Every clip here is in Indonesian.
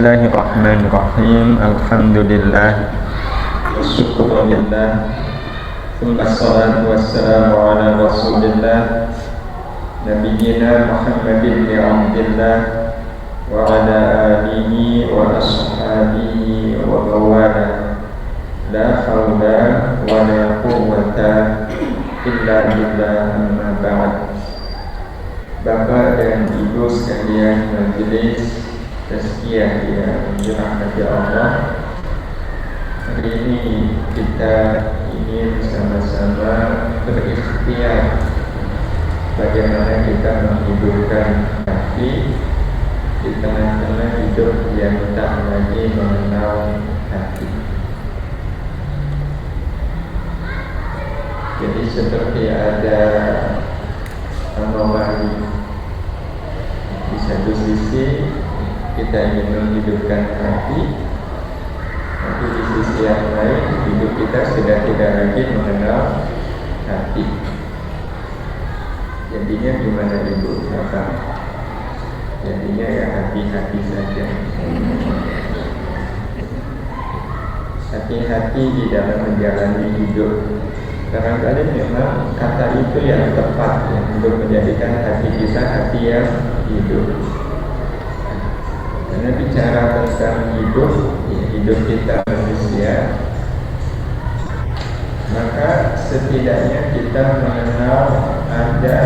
Bismillahirrahmanirrahim. Alhamdulillah. Syukurulillah. Wassalatu wassalamu ala Rasulillah Nabiyyina Muhammadin bin Abdillah wa ala alihi wa ashabihi wa bawala. La hawla wa la quwwata illa billah, amma ba'd. Bapak dan Ibu sekalian majelis tazkiyah yang dirahmati Allah, hari ini kita ingin bersama-sama berikhtiar bagaimana kita menghidupkan hati di tengah-tengah hidup yang tak lagi mengenal hati. Jadi seperti ada anomali. Di satu sisi kita ingin menghidupkan hati, tapi di sisi yang lain hidup kita sudah tidak lagi mengenal hati. Jadinya gimana Ibu? Bapak? Jadinya ya hati-hati saja. Hati-hati di dalam menjalani hidup. Barangkali memang kata itu yang tepat ya, untuk menjadikan hati kita hati yang hidup. Karena bicara tentang hidup, ya, hidup kita manusia, maka setidaknya kita mengenal ada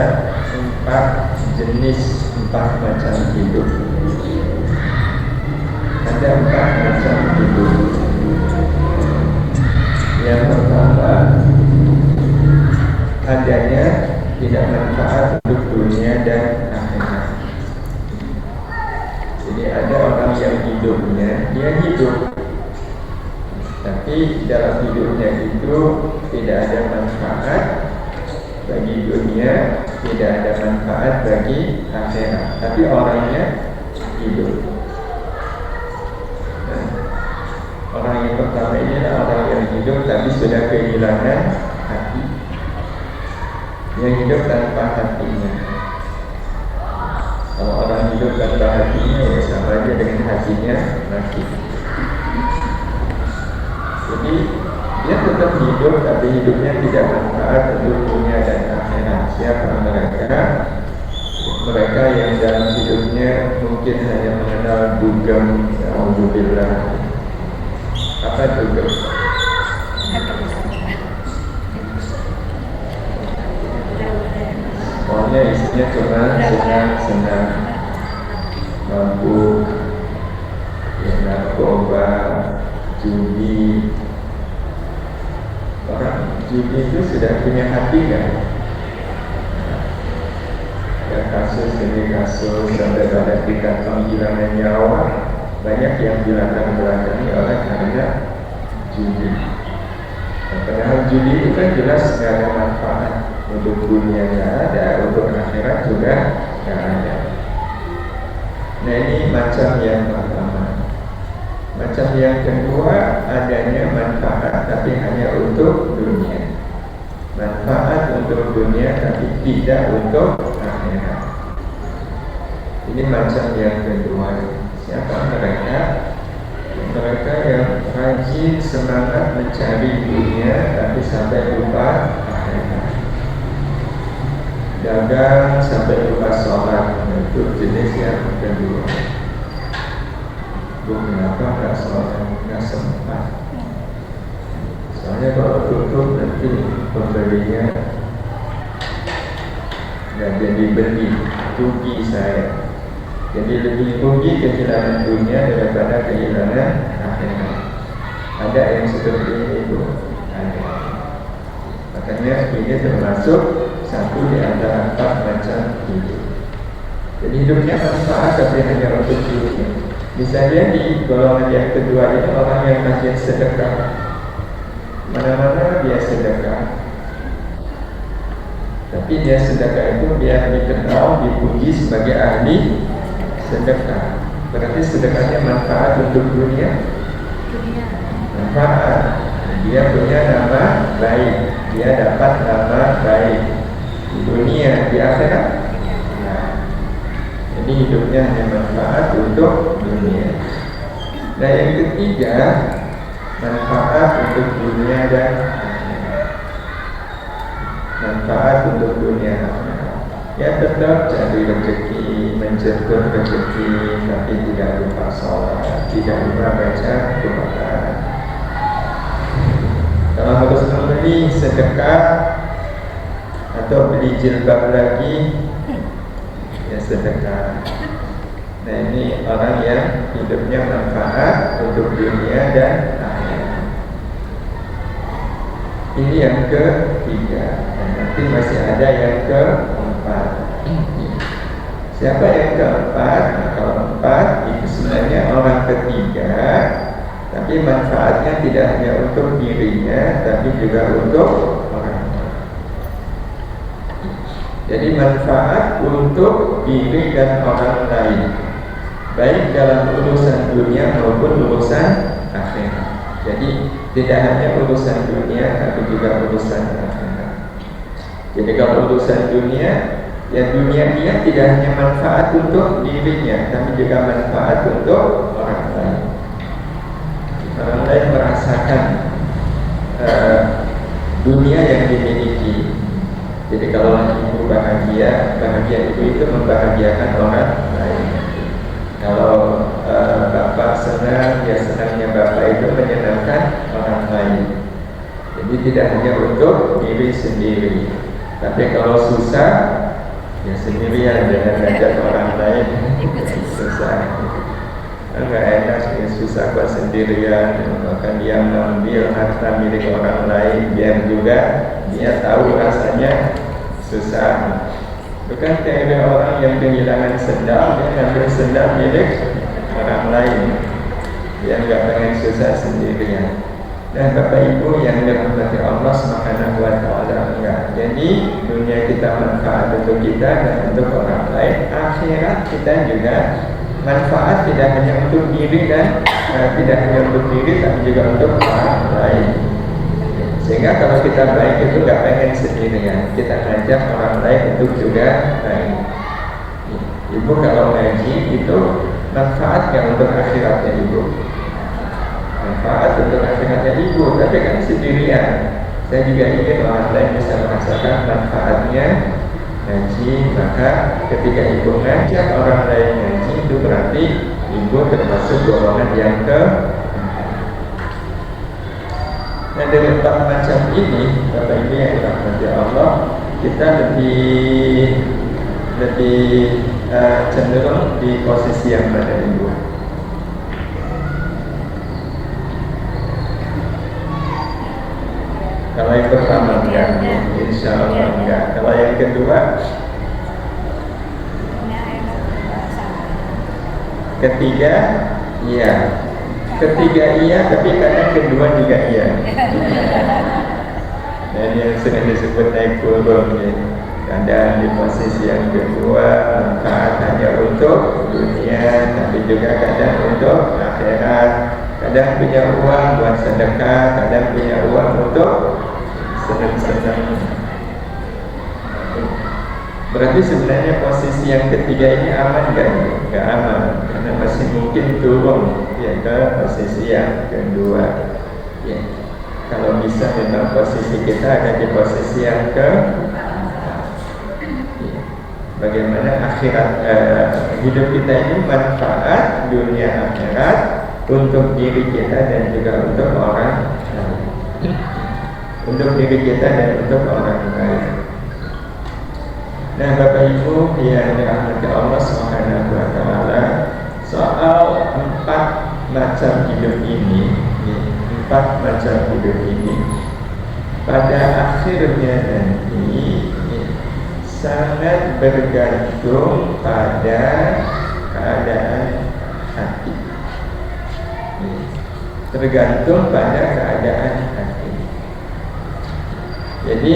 4 macam hidup. Ada 4 macam hidup. Yang pertama, adanya tidak manfaat untuk dunia dan akhirat. Jadi ada orang yang hidupnya, dia hidup, tapi dalam hidupnya itu tidak ada manfaat bagi dunia, tidak ada manfaat bagi akhirat, tapi orangnya hidup. Nah, orang yang pertama ini adalah orang yang hidup tapi sudah kehilangan hati. Yang hidup tanpa hatinya. Kalau orang hidup tanpa hatinya, ya sama aja dengan hatinya mati. Jadi dia tetap hidup, tapi hidupnya tidak manfaat untuk dunia dan akhirat. Siapa mereka? Mereka yang dalam hidupnya mungkin hanya mengenal dugem. Alhamdulillah. Apa dugem? Pokoknya isinya cuma senang-senang, mabuk, ya, narkoba, judi. Orang judi itu sudah punya hati kan? Ya, kasus demi kasus sampai pada tingkat penghilangan nyawa, banyak yang dilatar-belakangi oleh karena judi. Padahal judi itu kan jelas tidak ada manfaat. Untuk dunia tidak ada, untuk akhirat juga tidak ada. Nah, ini macam yang pertama. Macam yang kedua, adanya manfaat tapi hanya untuk dunia. Manfaat untuk dunia tapi tidak untuk akhirat. Ini macam yang kedua. Siapa mereka? Mereka yang rajin semangat mencari dunia tapi sampai lupa akhirat. Dagang sampai lupa sholat, itu jenis yang kedua. Kenapa nggak sholat? Nggak sempat. Soalnya kalau tutup nanti pembelinya nggak jadi beli, rugi saya. Jadi lebih rugi kehilangan dunia daripada kehilangan akhirat. Ada yang seperti itu, ada. Makanya ini termasuk satu di antara 4 macam hidup. Jadi hidupnya manfaat tapi hanya untuk dunia. Misalnya di golongan yang kedua ini orang yang rajin sedekah, mana-mana dia sedekah, tapi dia sedekah itu biar dikenal, dipuji sebagai ahli sedekah. Berarti sedekahnya manfaat untuk dunia, manfaat. Dia punya nama baik, dia dapat nama baik di dunia, di akhirat. Nah, jadi hidupnya hanya manfaat untuk dunia. Dan yang ketiga, manfaat untuk dunia dan akhirat. Manfaat untuk dunia dan akhirat. Ya tetap cari rezeki, mencetur rezeki, tapi tidak lupa sholat, tidak lupa baca Quran. Kalau harus membeli sedekah atau beli jilbab lagi, ya sedekah. Nah ini orang yang hidupnya manfaat untuk dunia dan akhirat. Ini yang ketiga. Dan nanti masih ada yang keempat. Siapa yang keempat? Nah, kalau empat itu sebenarnya orang ketiga, tapi manfaatnya tidak hanya untuk dirinya, tapi juga untuk orang lain. Jadi manfaat untuk diri dan orang lain, baik dalam urusan dunia maupun urusan akhirat. Jadi tidak hanya urusan dunia, tapi juga urusan akhirat. Jadi kalau urusan dunia, ya dunia dia tidak hanya manfaat untuk dirinya, tapi juga manfaat untuk orang lain. Orang lain merasakan dunia yang dimiliki. Jadi kalau ibu bahagia, bahagia ibu itu membahagiakan orang lain. Kalau bapak senang, ya senangnya bapak itu menyenangkan orang lain. Jadi tidak hanya untuk diri sendiri. Tapi kalau susah, ya sendirian, jangan ngajak orang lain. Susah, enggak enak, ya susah buat sendirian. Bahkan dia mengambil harta milik orang lain, biar juga dia tahu rasanya susah. Bukan kayak orang yang kehilangan sendal, dia ngambil sendal milik orang lain, dia nggak pengen susah sendirian. Dan Bapak Ibu yang dirahmati Allah Subhanahu wa Ta'ala, enggak. Jadi dunia kita manfaat untuk kita dan untuk orang lain. Akhirat kita juga manfaat tidak hanya untuk diri dan tidak hanya untuk diri, tapi juga untuk orang lain. Sehingga kalau kita baik itu nggak pengen sendirian, kita ngajak orang lain untuk juga baik. Ibu kalau ngaji itu manfaat nggak untuk akhiratnya ibu? Manfaat untuk akhiratnya ibu, tapi kan sendirian. Saya juga ingin orang lain bisa merasakan manfaatnya ngaji. Maka ketika ibu ngajak orang lain ngaji, itu berarti ibu termasuk golongan yang ke. Nah dari empat macam ini, Bapak Ibu yang dirahmati Allah, kita lebih cenderung di posisi yang mana Ibu? Kalau yang pertama enggak, insya Allah enggak. Kalau yang kedua, ketiga, iya. Ketiga iya, tapi kadang kedua juga iya. Dan yang sering disebut naik turun ya. Kadang di posisi yang kedua manfaat hanya untuk dunia, tapi juga kadang untuk akhirat. Kadang punya uang buat sedekah, kadang punya uang untuk senang-senang. Berarti sebenarnya posisi yang ketiga ini aman gak? Gak aman, karena masih mungkin turun ya ke posisi yang kedua. Ya, kalau bisa memang posisi kita ada di posisi yang ke. Ya. Bagaimana akhirat hidup kita ini manfaat dunia akhirat untuk diri kita dan juga untuk orang lain. Untuk diri kita dan untuk orang lain. Nah Bapak Ibu yang dirahmati Allah Subhanahu wa Ta'ala, soal empat macam hidup ini, pada akhirnya nanti sangat bergantung pada keadaan hati. Tergantung pada keadaan hati. Jadi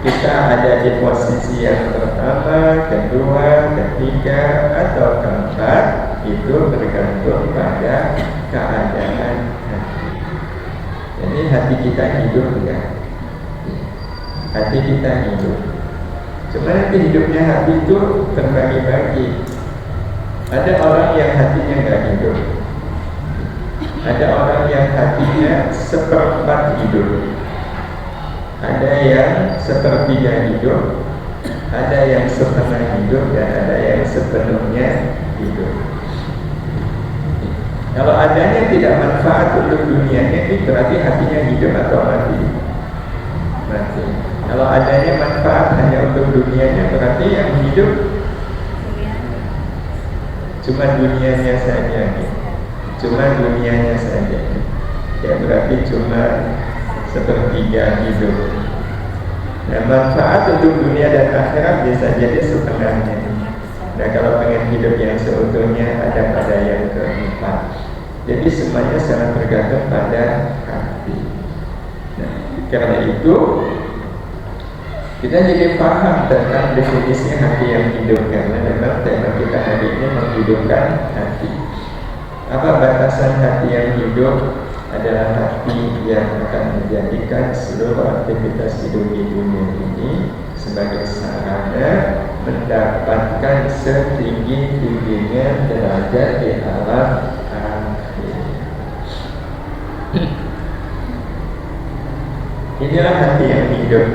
kita ada di posisi yang pertama, kedua, ketiga, atau keempat, itu bergantung pada keadaan hati. Jadi hati kita hidup enggak? Hati kita hidup. Cuma nanti hidupnya hati itu terbagi-bagi. Ada orang yang hatinya enggak hidup. Ada orang yang hatinya seperempat hidup, ada yang sepertiga hidup, ada yang setengah hidup, dan ada yang sepenuhnya hidup. Kalau adanya tidak manfaat untuk dunianya, ini berarti hatinya hidup atau mati? Mati. Kalau adanya manfaat hanya untuk dunianya, berarti yang hidup cuma dunianya saja. Cuma dunianya saja. Ya berarti cuma sepertiga hidup. Nah, manfaat untuk dunia dan akhirat bisa jadi setengahnya. Nah, kalau pengen hidup yang seutuhnya, ada pada yang keempat. Jadi semuanya sangat bergantung pada hati. Nah, karena itu kita jadi paham tentang definisi hati yang hidup, karena memang tema kita hari ini menghidupkan hati. Apa batasan hati yang hidup? Adalah hati yang akan menjadikan seluruh aktivitas hidup di dunia ini sebagai sarana mendapatkan setinggi-tingginya derajat di alam akhir. Inilah hati yang hidup,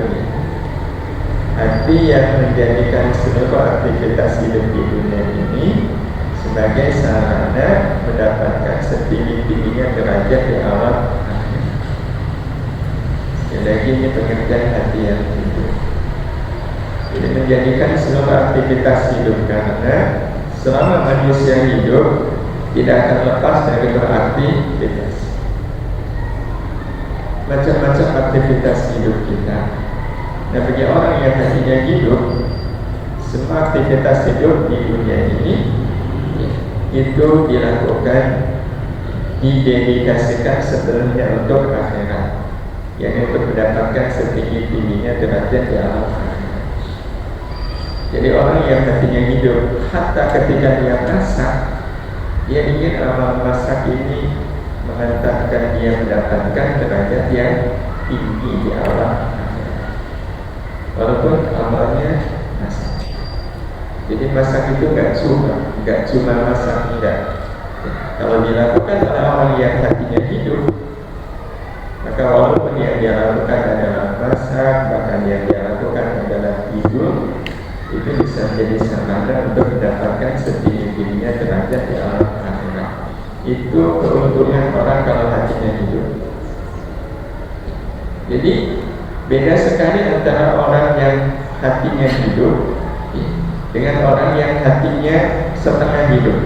hati yang menjadikan seluruh aktivitas hidup di dunia ini sebagai sarana mendapatkan setinggi-tingginya derajat di alam akhir. Sekali lagi, ini pengertian hati yang hidup. Jadi menjadikan seluruh aktivitas hidup, karena selama manusia hidup tidak akan lepas dari beraktivitas. Macam-macam aktivitas hidup kita. Nah, bagi orang yang hatinya hidup, semua aktivitas hidup di dunia ini itu dilakukan, didedikasikan sepenuhnya untuk akhirat, yang untuk mendapatkan setinggi-tingginya derajat di alam akhirat. Jadi orang yang hatinya hidup, hatta ketika dia masak, dia ingin amal masak ini mengantarkan dia mendapatkan derajat yang tinggi di alam akhirat, walaupun amalnya masak. Jadi masak itu nggak cuma masak, enggak. Kalau dilakukan oleh orang yang hatinya hidup, maka walaupun yang dia lakukan adalah masak, bahkan yang dia lakukan adalah tidur, itu bisa menjadi sarana untuk mendapatkan setinggi-tingginya derajat di alam akhirat. Itu keuntungan orang kalau hatinya hidup. Jadi beda sekali antara orang yang hatinya hidup dengan orang yang hatinya setengah hidup.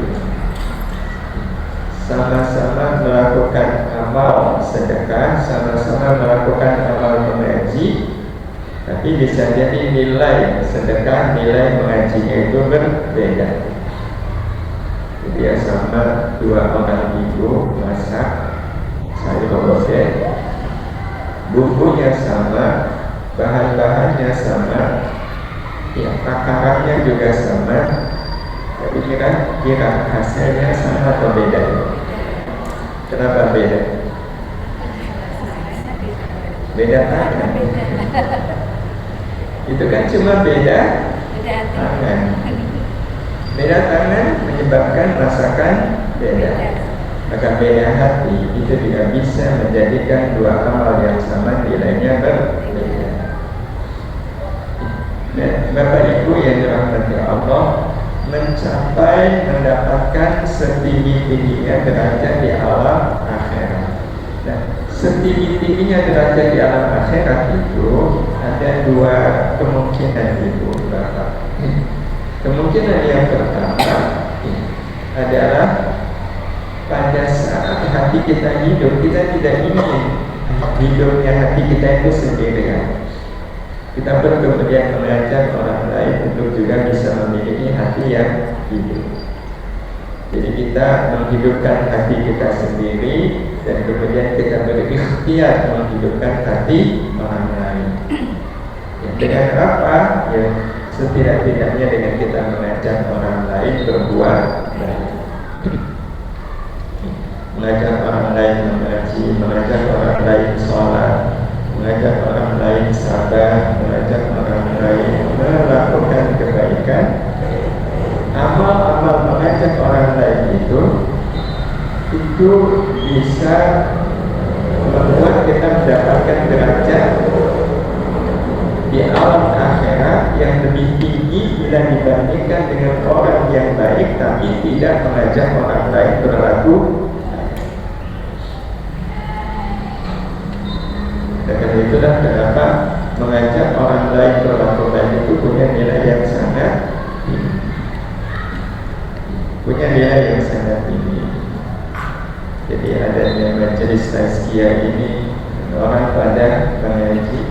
Sama-sama melakukan amal sedekah, sama-sama melakukan amal mengaji, tapi bisa jadi nilai sedekah, nilai mengajinya itu berbeda. Jadi ya sama dua orang ibu masak sayur lodeh, bumbunya sama, bahan-bahannya sama, ya, takarannya juga sama, tapi kira-kira hasilnya sama atau beda? Kenapa beda? Beda tangan. Itu kan cuma beda tangan. Beda tangan menyebabkan masakan beda. Maka beda hati itu tidak bisa menjadikan dua amal yang sama nilainya berbeda. Dan Bapak Ibu yang dirahmati Allah, mencapai mendapatkan setinggi-tingginya derajat di alam akhirat. Nah, setinggi-tingginya derajat di alam akhirat itu ada dua kemungkinan itu, Bapak. Kemungkinan yang pertama adalah pada saat hati kita hidup, kita tidak ingin hidupnya hati kita itu sendirian. Kita perlu kemudian mengajak orang lain untuk juga bisa memiliki hati yang hidup. Jadi kita menghidupkan hati kita sendiri, dan kemudian kita berikhtiar menghidupkan hati orang lain. Ya, dengan apa? Ya, setidak-tidaknya dengan kita mengajak orang lain berbuat baik, mengajak orang lain mengaji, mengajak orang lain sholat, mengajak orang lain sabar, mengajak orang lain melakukan kebaikan. Amal-amal mengajak orang lain itu bisa membuat kita mendapatkan derajat di alam akhirat yang lebih tinggi bila dibandingkan dengan orang yang baik tapi tidak mengajak orang lain berlaku. Dan itulah kenapa mengajak orang lain berlaku baik itu punya nilai yang sangat tinggi. Punya nilai yang sangat tinggi. Jadi adanya majelis tazkiyah ini orang pada mengaji,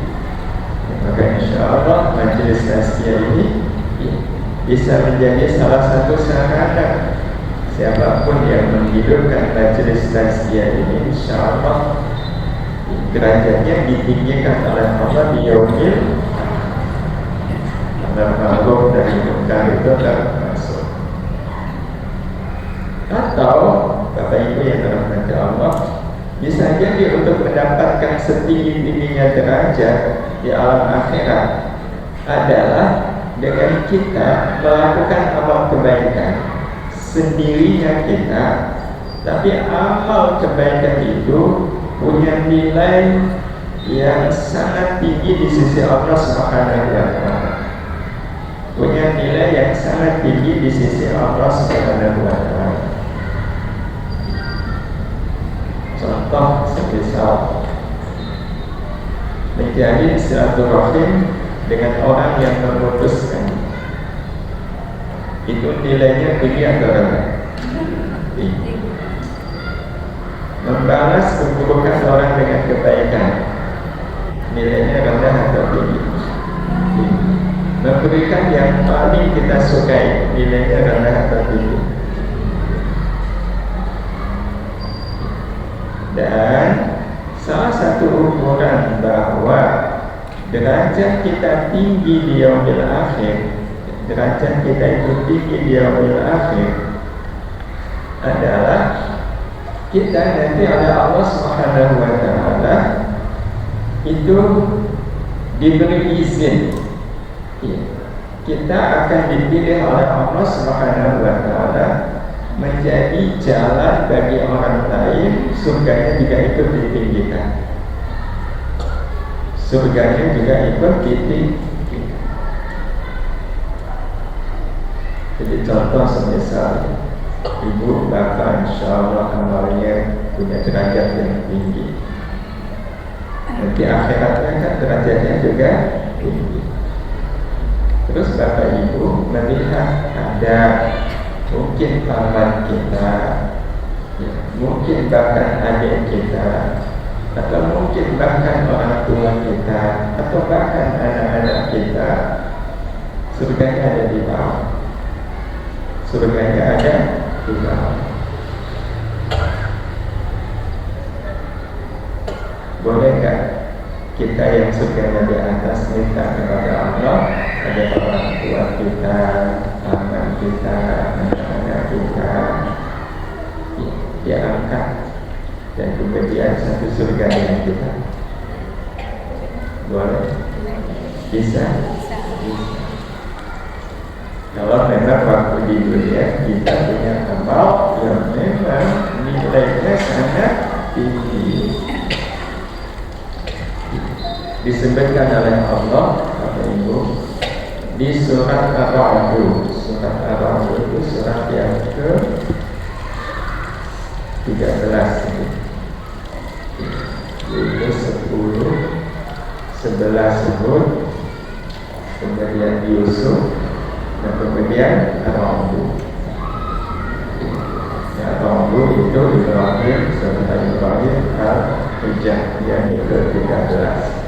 maka insya Allah majelis tazkiyah ini bisa menjadi salah satu sarana siapapun yang menghidupkan majelis tazkiyah ini, insya Allah derajatnya ditinggikan oleh Allah di yaumil al-ma'ruf dari munkar itu termasuk. Atau Bapak Ibu yang dirahmati Allah, bisa jadi untuk mendapatkan setinggi-tingginya derajat di alam akhirat adalah dengan kita melakukan amal kebaikan sendirinya kita, tapi amal kebaikan itu punya nilai yang sangat tinggi di sisi Allah Subhanahu wa Ta'ala. Punya nilai yang sangat tinggi di sisi Allah Subhanahu wa Ta'ala. Contoh semisal menjalin silaturahim dengan orang yang memutuskan, itu nilainya tinggi atau rendah? Tinggi. Membalas keburukan orang dengan kebaikan, nilainya rendah atau tinggi? Tinggi. Memberikan yang paling kita sukai, nilainya rendah atau tinggi? Dan salah satu ukuran bahwa derajat kita tinggi di yaumil akhir, derajat kita itu tinggi di yaumil akhir adalah kita nanti oleh Allah Subhanahu wa Ta'ala itu diberi izin, kita akan dipilih oleh Allah Subhanahu wa Ta'ala menjadi jalan bagi orang lain, surganya juga ikut ditinggikan, surganya juga ikut ditinggikan. Jadi contoh semisal ibu bapak insya Allah amalnya punya derajat yang tinggi, nanti akhiratnya kan derajatnya juga tinggi. Terus bapak ibu melihat ada mungkin paman kita, mungkin bahkan adik kita, atau mungkin bahkan orang tua kita, atau bahkan anak-anak kita, surganya ada di bawah, surganya ada di bawah. Boleh nggak kita yang surganya di atas minta kepada Allah ada orang tua kita, paman kita, anak-anak kita diangkat dan kemudian satu surga dengan kita? Boleh? Bisa? Bisa. Kalau memang waktu di dunia kita punya amal yang memang nilainya sangat tinggi, disebutkan oleh Allah Bapak Ibu di surat Ar-Ra'd. Surat Ar-Ra'd itu surat yang ke-13, yaitu 10, 11 Hud, kemudian Yusuf, dan kemudian Ar-Ra'd. Ar-Ra'd itu Ibrahim, surat Ibrahim Al-Hijjah yang ke-13.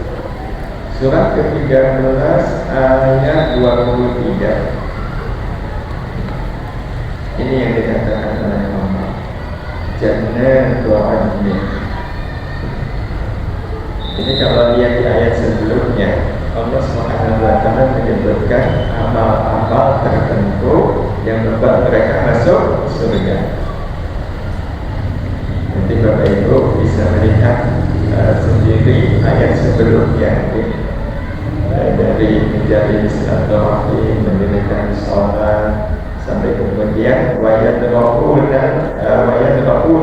Surat ke-13 ayat 23. Ini yang dikatakan oleh Allah, Jannatul Adnin. Ini kalau lihat di ayat sebelumnya, Allah Subhanahu wa Ta'ala menyebutkan amal-amal tertentu yang membuat mereka masuk surga. Nanti Bapak Ibu bisa melihat sendiri ayat sebelumnya, dari menjalin silaturahim, mendirikan sholat, sampai kemudian Kemudian wayadra'una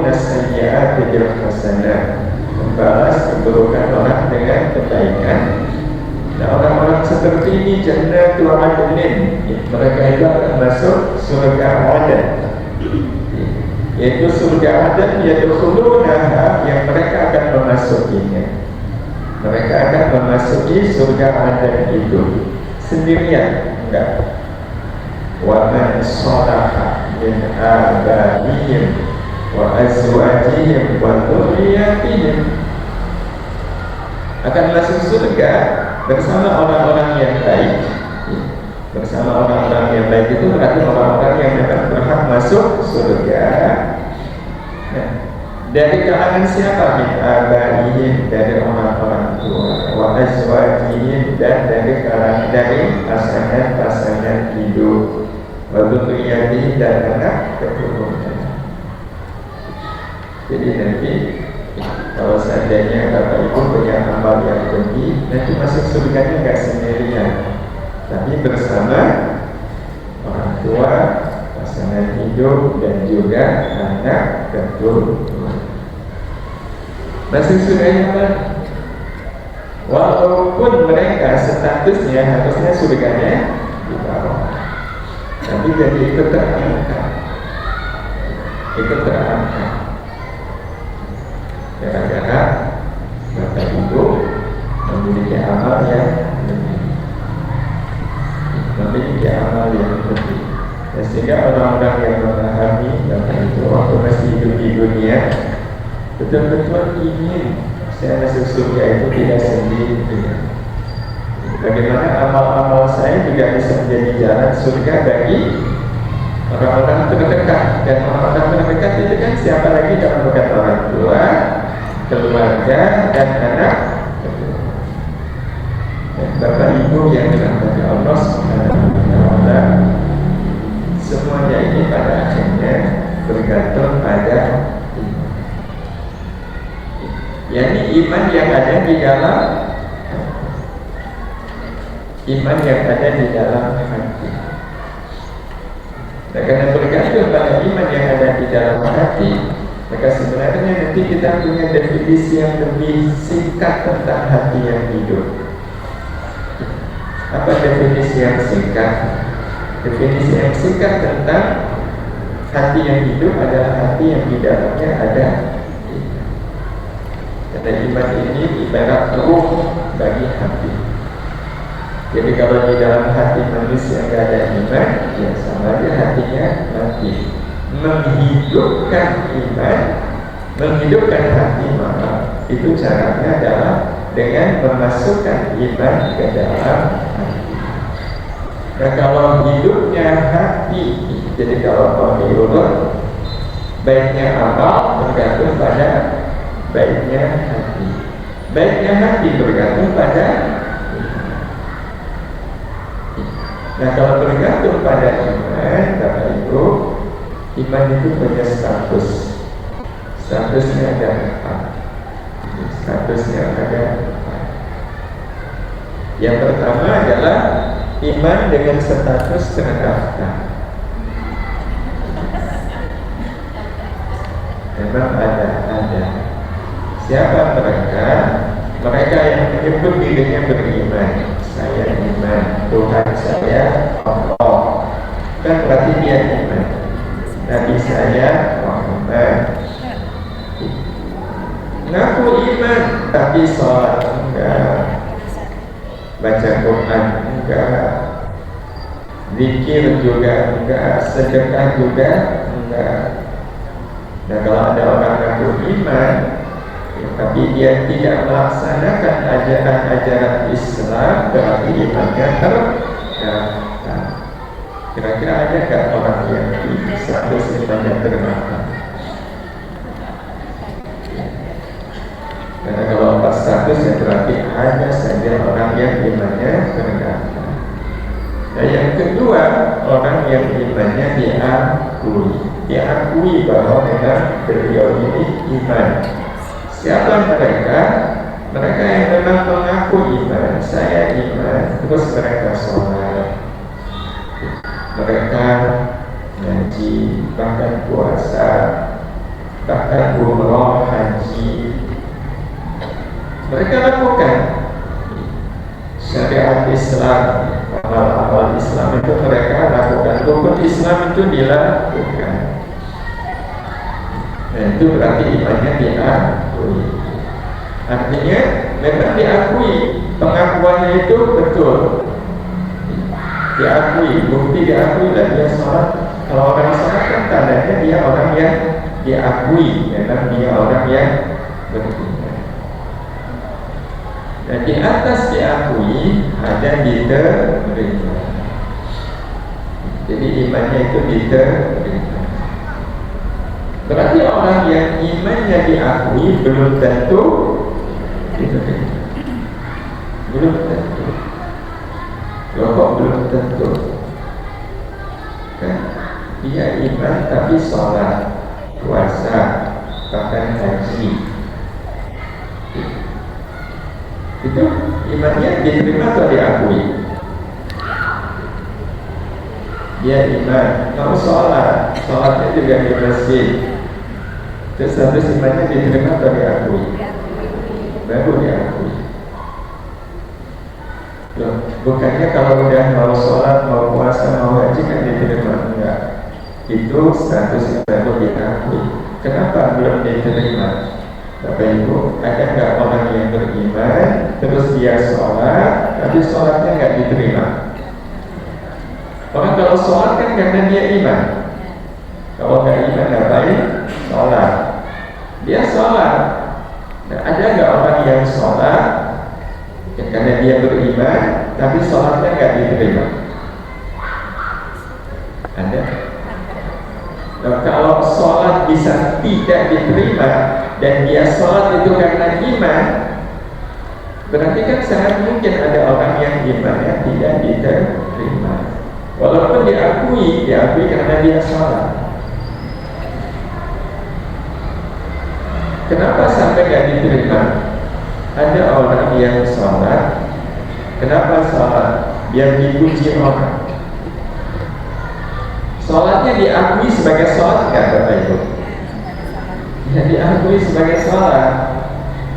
sayyi'ati bil hasanah, membalas keburukan orang dengan kebaikan. Nah, orang-orang seperti ini jannatul adnin, mereka itu akan masuk surga Aden, yaitu surga Aden yadkhulunaha, yang mereka akan memasukinya. Mereka akan memasuki surga Aden itu sendirian, enggak. Wa man shalaha min abaihim wa azwajihim wa dhurriyyatihim, akan masuk surga bersama orang-orang yang baik. Bersama orang-orang yang baik itu berarti orang-orang yang memang berhak masuk surga. Nah, dari kalangan siapa? Min abaihim, dari orang-orang tua, wa azwajihim, dan dari pasangan-pasangan hidup, wa dzurriyyatihim, dan anak keturunan. Jadi nanti kalau seandainya Bapak Ibu punya amal yang tinggi, nanti masuk surganya nggak sendirian, tapi bersama orang tua, pasangan hidup, dan juga anak keturunan. Masuk surganya apa? Walaupun mereka statusnya harusnya surganya di bawah, tapi jadi ikut terangkat, gara-gara Bapak Ibu memiliki amal yang lebih. Dan sehingga orang-orang yang memahami Bapak Ibu waktu masih hidup di dunia betul-betul ingin saya masuk surga itu tidak sendiri. Bagaimana amal-amal saya juga bisa menjadi jalan surga bagi orang-orang terdekat. Dan orang-orang terdekat itu kan siapa lagi kalau bukan orang tua, keluarga, dan anak. Dan Bapak Ibu yang dirahmati Allah Subhanahu wa Ta'ala, semuanya ini pada akhirnya bergantung pada iman. Yani iman yang ada di dalam hati. Nah, karena bergantung pada iman yang ada di dalam hati, maka sebenarnya nanti kita punya definisi yang lebih singkat tentang hati yang hidup. Apa definisi yang singkat? Definisi yang singkat tentang hati yang hidup adalah hati yang di dalamnya ada iman. Karena iman ini ibarat ruh bagi hati. Jadi kalau di dalam hati manusia tidak ada iman, ya sama aja hatinya mati. Menghidupkan iman, menghidupkan hati, maka itu caranya adalah dengan memasukkan iman ke dalam hati. Nah, kalau hidupnya hati, jadi kalau mau diurut, baiknya amal bergantung pada baiknya hati. Baiknya hati bergantung pada iman. Nah, kalau bergantung pada iman, Bapak Ibu, iman itu punya status. Statusnya ada empat. Yang pertama adalah iman dengan status terdaftar. Memang ada. Siapa mereka? Mereka yang menyebut dirinya beriman. Saya iman, Tuhan saya Allah. Kan berarti dia iman. Nabi saya Muhammad. Ngaku iman, tapi sholat enggak, baca Quran enggak, zikir juga enggak, sedekah juga enggak. Nah, kalau ada orang ngaku iman, tapi dia tidak melaksanakan ajaran-ajaran Islam, berarti imannya terdaftar. Kira-kira ada nggak orang yang status imannya terdaftar? Karena kalau empat status ya berarti hanya saja orang yang imannya terdaftar. Nah, yang kedua, orang yang imannya diakui bahwa memang beliau ini iman. Siapa mereka? Mereka yang memang mengaku iman, saya iman, terus mereka sholat, mereka ngaji, bahkan puasa, bahkan umrah, haji, mereka lakukan. Syariat Islam, amal-amal Islam itu mereka lakukan. Rukun Islam itu dilakukan. Nah, itu berarti imannya diakui. Artinya memang diakui, pengakuannya itu betul, diakui, bukti diakui. Dan dia sholat, kalau orang sholat kan tandanya dia orang yang diakui, memang dia orang yang beriman. Dan di atas diakui ada diterima. Jadi imannya itu diterima. Berarti orang yang imannya diakui belum tentu diterima. Belum tentu. Loh, kok belum tentu? Kan dia iman tapi sholat, puasa, bahkan haji, itu imannya diterima atau diakui? Dia iman, mau sholat, sholatnya juga di masjid, terus habis imannya diterima atau diakui? Baru diakui. Loh, bukannya kalau udah mau sholat, mau puasa, mau haji kan diterima? Enggak, itu statusnya baru diakui. Kenapa belum diterima? Bapak Ibu, ada nggak orang yang beriman terus dia sholat, tapi sholatnya nggak diterima? Orang kalau sholat kan karena dia iman. Kalau nggak iman ngapain? Sholat. Dia sholat. Nah, ada nggak orang yang sholat ya, karena dia beriman, tapi sholatnya nggak diterima? Ada. Nah, kalau sholat bisa tidak diterima dan dia sholat itu karena iman, berarti kan sangat mungkin ada orang yang imannya tidak diterima, walaupun diakui karena dia sholat. Kenapa sampai nggak diterima? Ada orang yang sholat, kenapa sholat? Biar dipuji orang. Sholatnya diakui sebagai sholat nggak, Bapak Ibu? Ya, diakui sebagai sholat,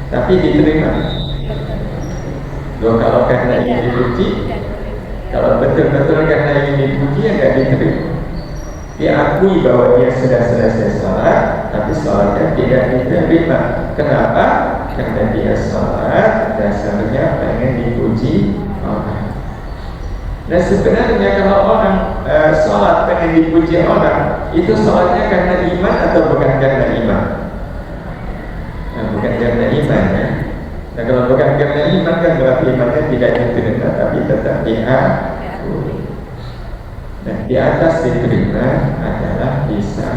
tapi diterima. Loh, kalau karena ini dipuji, kalau betul-betul karena ini dipuji ya nggak diterima. Diakui bahwa dia sudah selesai sholat, tapi sholatnya tidak diterima. Kenapa? Karena dia sholat dasarnya pengen dipuji orang. Nah, sebenarnya kalau orang sholat pengen dipuji orang, itu sholatnya karena iman atau bukan karena iman? Nah, bukan karena iman ya. Nah, kalau bukan karena iman kan berarti imannya tidak diterima, tapi tetap diakui. Nah, di atas diterima adalah bisa.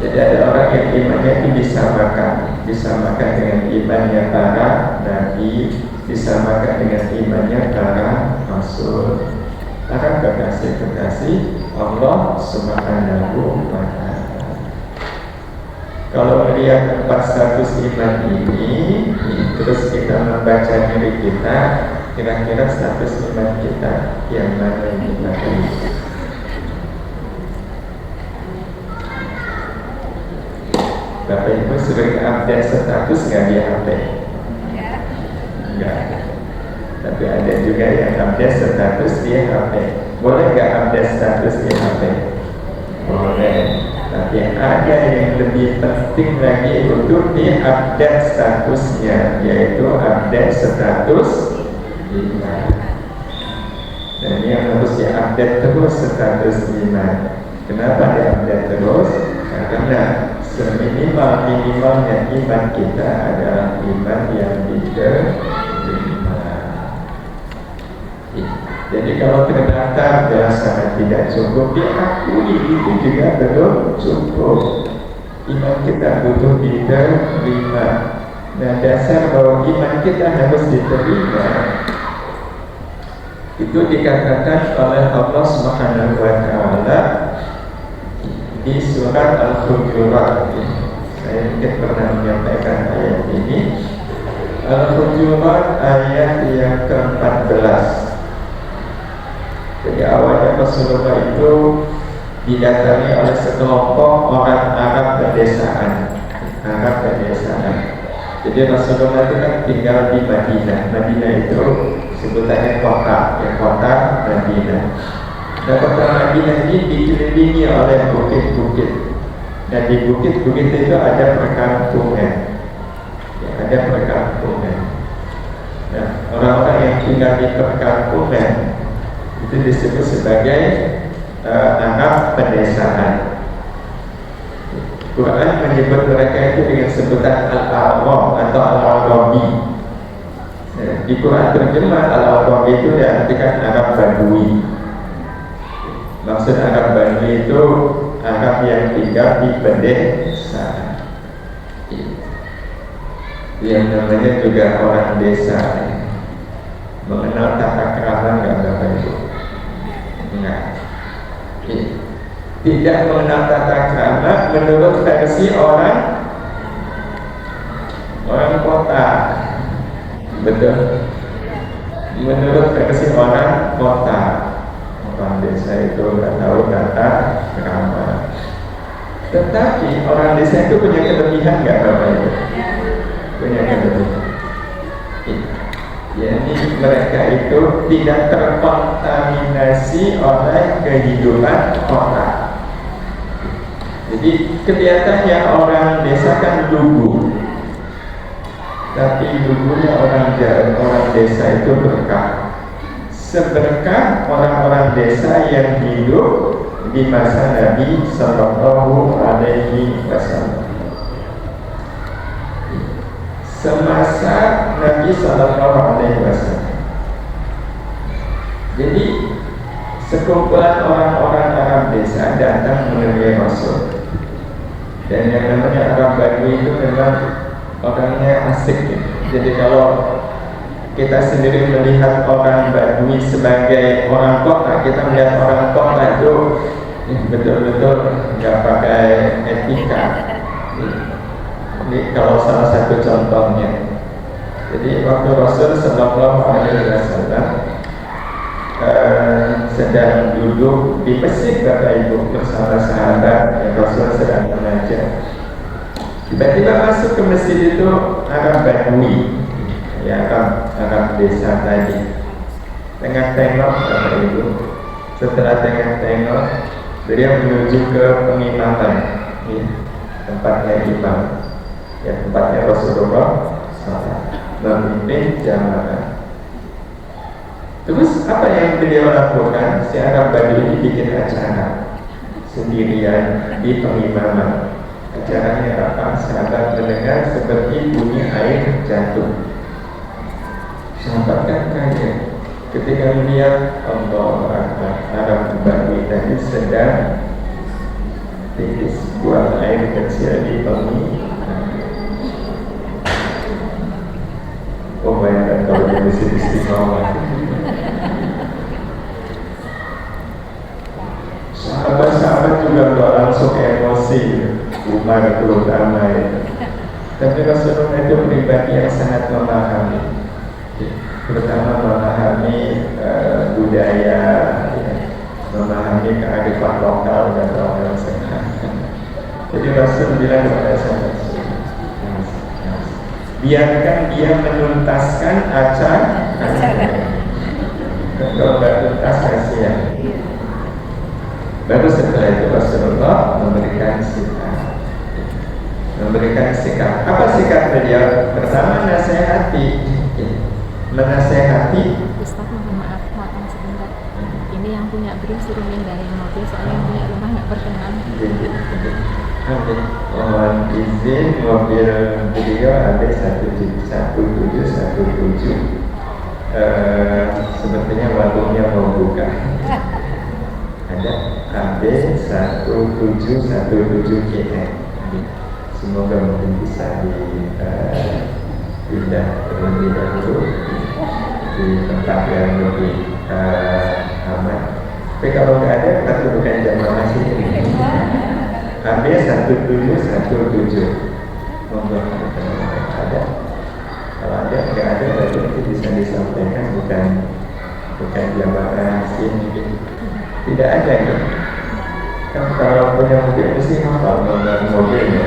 Jadi ada orang yang imannya itu disamakan dengan imannya para nabi, disamakan dengan imannya para rasul, para kekasih-kekasih Allah Subhanahu wa Ta'ala. Kalau melihat 4 status iman ini, terus kita membaca diri kita, kira-kira status iman kita yang mana yang kita pilih? Bapak Ibu sering update status nggak di HP? Enggak. Tapi ada juga yang update status di HP. Boleh nggak update status di HP? Boleh. Tapi ada yang lebih penting lagi untuk di-update statusnya, yaitu update status iman. Dan ini yang harus di-update terus status iman. Kenapa di-update terus? Karena seminimal-minimalnya iman kita adalah iman yang diterima. Jadi kalau ternyata sangat tidak cukup, diakui itu juga belum cukup. Iman kita butuh diterima. Nah, dasar bahwa iman kita harus diterima itu dikatakan oleh Allah Subhanahu wa Ta'ala di surat Al-Hujurat. Saya mungkin pernah menyampaikan ayat ini. Al-Hujurat ayat yang ke-14. Jadi awalnya Rasulullah itu didatangi oleh sekelompok orang Arab pedesaan. Jadi Rasulullah itu kan tinggal di Madinah. Madinah itu sebutannya kota, ya kota Madinah. Dan kota Madinah ini dikelilingi oleh bukit-bukit. Dan di bukit-bukit itu ada perkampungan. Ya, ada perkampungan. Nah, orang-orang yang tinggal di perkampungan itu disebut sebagai Arab pedesaan. Quran menyebut mereka itu dengan sebutan Al-Arab atau Al-Arabi. Di Quran terjemah Al-Arabi itu diartikan Arab Badui. Maksud Arab Badui itu Arab yang tinggal di pedesaan. Yang namanya juga orang desa. Mengenal tata krama nggak Bapak Ibu? Enggak. Tidak mengenal tata krama menurut versi orang kota. Betul. Menurut versi orang kota, orang desa itu nggak tahu tata krama. Tetapi orang desa itu punya kelebihan nggak Bapak Ibu? Punya kelebihan. Jadi mereka itu tidak terkontaminasi oleh kehidupan kota. Jadi kelihatannya orang desa kan lugu, tapi lugunya orang desa itu berkah. Seberkah orang-orang desa yang hidup di masa Nabi Sallallahu Alaihi Wasallam. Semasa Nabi Sallallahu Alaihi Wasallam. Jadi sekumpulan orang-orang Arab desa datang menemui Rasul. Dan yang namanya Arab Badui itu memang orangnya asik ya. Jadi kalau kita sendiri melihat orang Badui sebagai orang kota, kita melihat orang kota itu betul-betul nggak pakai etika. Ini kalau salah satu contohnya. Jadi waktu Rasul Sallallahu Alaihi Wasallam sedang duduk di masjid Bapak Ibu bersama sahabat, yang Rasul sedang mengajar. Tiba-tiba masuk ke masjid itu Arab Badui, ya Arab desa tadi. Tengah-tengok Bapak Ibu. Setelah tengah-tengok, beliau menuju ke pengimaman, ya, tempatnya imam. Ya, tempatnya Rasulullah memimpin jamaah. Terus apa yang beliau lakukan? Si Arab Badui ini bikin acara sendirian di pengimaman. Acaranya apa? Sahabat mendengar seperti bunyi air jatuh. Sahabat kan kaget ketika melihat Allah Arab Badui tadi sedang titis buang air kecil di pengimaman. Oh bayangkan kalau dia mesti istiqomah. Sahabat-sahabat juga gak langsung emosi, Umar terutama ya. Tapi Rasulullah itu pribadi yang sangat memahami, terutama memahami budaya, ya, memahami kearifan lokal dan orang sekarang. Jadi Rasul bilang kepada sahabat, biarkan dia menuntaskan acara. Kalau nggak tuntas kasihan. Baru setelah itu Rasulullah memberikan sikap. Apa sikap beliau? Pertama nasihati. Menasehati. Ustaz, mohon maaf, potong sebentar. Ini yang punya bro suruh mindahin mobil, soalnya yang punya rumah nggak berkenan. Mohon izin, mobil beliau ada 1717. Sepertinya warungnya mau buka. Ada AB 1717 KM. Semoga mungkin bisa dipindah terlebih dahulu di tempat yang lebih aman. Tapi kalau nggak ada, kita bukan jamaah sini. AB 1717. Monggo ada. Kalau ada, nggak ada, berarti nanti bisa disampaikan bukan bukan jamaah sini. Tidak ada ya. Kan kalau punya mobil mesti hafal nomor mobilnya.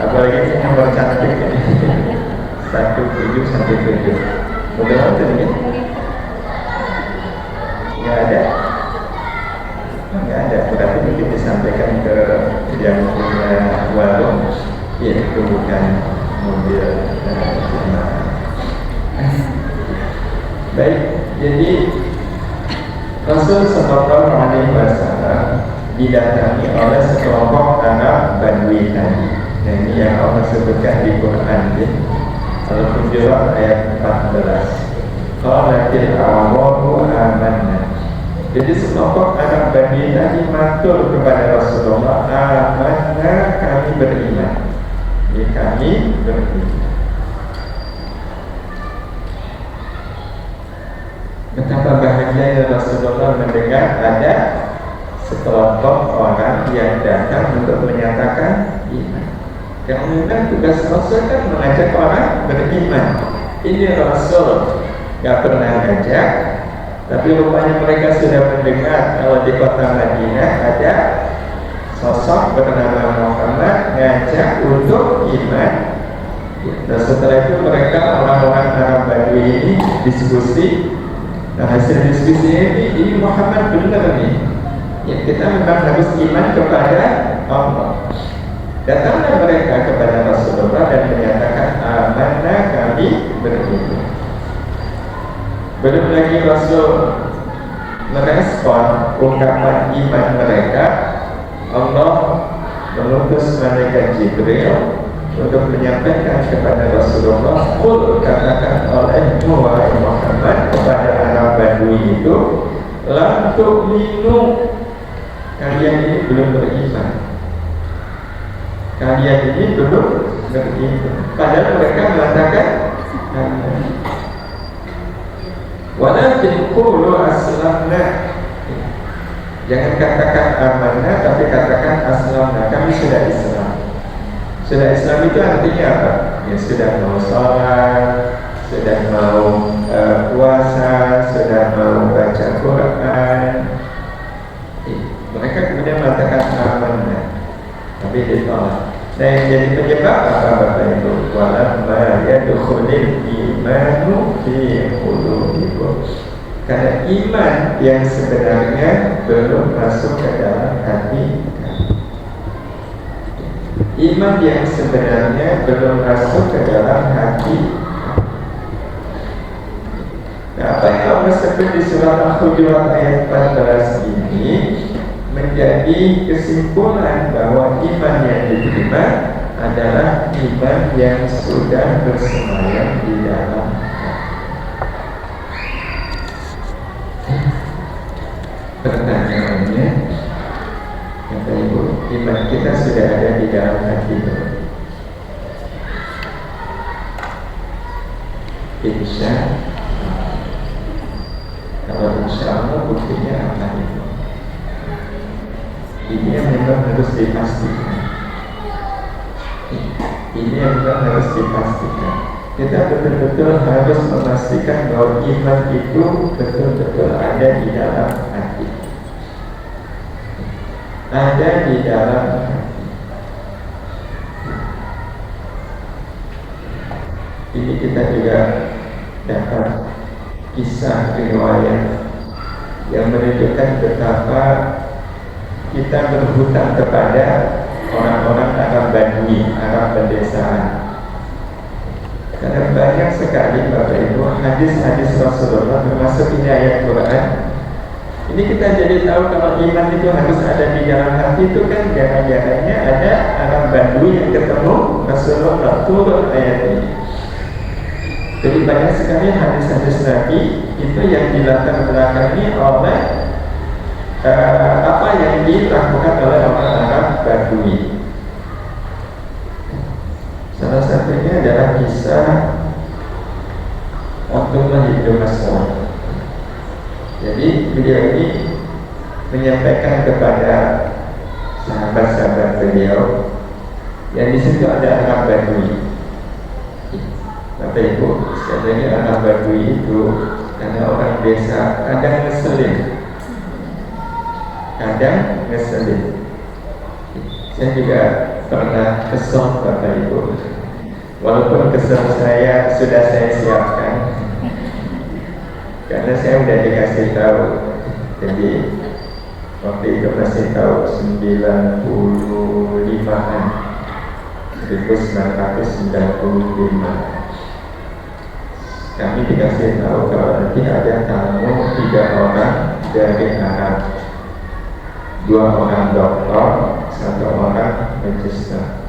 Apalagi ini nomor cantik ini. 1717. Mudah-mudahan ini nggak ada. Nggak ada. Berarti mungkin disampaikan ke yang punya warung. Ya, itu bukan mobil jemaah. Baik, jadi Rasul Sallallahu Alaihi Wasallam didatangi oleh sekelompok anak Badui tadi. Nah, ini yang Allah sebutkan di Quran ya. Al-Hujurat ayat 14. Qalatil a'rabu amanna. Jadi sekelompok anak Badui tadi matur kepada Rasulullah, amanna, kami beriman. Ya, kami beriman. Betapa bahagianya Rasulullah mendengar ada sekelompok orang yang datang untuk menyatakan iman. Yang umumnya tugas Rasul kan mengajak orang beriman. Ini Rasul gak pernah ngajak, tapi rupanya mereka sudah mendengar kalau di kota Madinah ada sosok bernama Muhammad ngajak untuk iman. Dan setelah itu mereka orang-orang Arab Badui ini diskusi. Nah, hasil diskusinya ini Muhammad benar nih. Ya, kita memang harus iman kepada Allah. Datanglah mereka kepada Rasulullah dan menyatakan amanah, kami beriman. Belum lagi Rasul merespon ungkapan iman mereka, Allah mengutus malaikat Jibril untuk menyampaikan kepada Rasulullah, qul, katakan oleh wahai Muhammad kepada anak Badui itu, lam tu'minu, kalian ini belum beriman. Kalian ini belum beriman. Padahal mereka mengatakan walakin qulu aslamna. Jangan katakan amanah, tapi katakan aslamna, kami sudah Islam. Sudah Islam itu artinya apa? Ya, sudah mau sholat, sudah mau puasa, sudah mau baca Quran. Mereka kemudian mengatakan amanah, tapi ditolak. Nah, yang jadi penyebab apa Bapak Ibu? Walamma yadkhulul imanu fi qulubikum. Karena iman yang sebenarnya belum masuk ke dalam hati. Iman yang sebenarnya belum masuk ke dalam hati. Nah, apa yang Allah sebut di surat Al-Hujurat ayat 14 ini menjadi kesimpulan bahwa iman yang diterima adalah iman yang sudah bersemayam di dalam hati. Pertanyaannya, kata Ibu, iman kita sudah ada di dalam hati. Insya Allah. Kalau insya Allah buktinya apa itu? Ini yang memang harus dipastikan. Ini yang memang harus dipastikan. Kita betul-betul harus memastikan bahwa iman itu betul-betul ada di dalam hati. Ada di dalam hati. Ini kita juga dapat kisah riwayat yang menunjukkan betapa kita berhutang kepada orang-orang Arab Badui, Arab pedesaan. Karena banyak sekali Bapak Ibu hadis-hadis Rasulullah, termasuk ini ayat Quran. Ini kita jadi tahu kalau iman itu harus ada di dalam hati itu kan gara-garanya ada Arab Badui yang ketemu Rasulullah, turun ayat ini. Jadi banyak sekali hadis-hadis Nabi itu yang dilatar belakangi oleh apa yang dilakukan oleh orang Arab Badui. Salah satunya adalah kisah Abdullah bin Mas'ud. Jadi beliau ini menyampaikan kepada sahabat-sahabat beliau yang di situ ada Arab Badui. Bapak Ibu, sekali lagi anak Badui itu karena orang desa kadang ngeselin. Saya juga pernah kesel Bapak Ibu. Walaupun kesel saya sudah saya siapkan, karena saya udah dikasih tahu. Jadi waktu itu masih tahu 95-an, 1995. Kami dikasih tahu kalau nanti ada tamu 3 orang dari Arab, 2 orang dokter, 1 orang magister.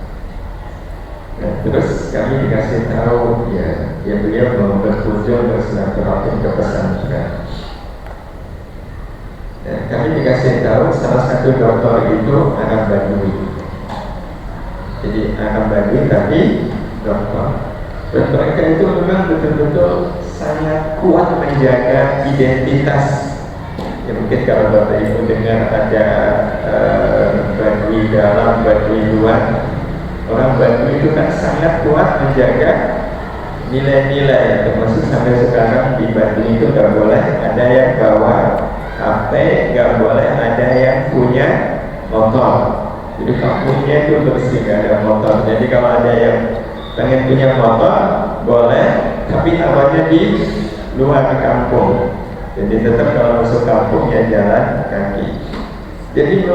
Nah, terus kami dikasih tahu ya beliau mau berkunjung bersilaturahim ke pesantren. Nah, kami dikasih tahu salah satu dokter itu Arab Badui. Jadi Arab Badui tapi dokter. Dan mereka itu memang betul-betul sangat kuat menjaga identitas. Ya mungkin kalau Bapak Ibu dengar ada Badui dalam, Badui luar. Orang Badui itu kan sangat kuat menjaga nilai-nilai. Termasuk sampai sekarang di Badui itu nggak boleh ada yang bawa HP, nggak boleh ada yang punya motor. Jadi kampungnya itu bersih, nggak ada motor. Jadi kalau ada yang pengen punya motor boleh, tapi taruhnya di luar kampung. Jadi tetap kalau masuk kampung ya jalan kaki. Jadi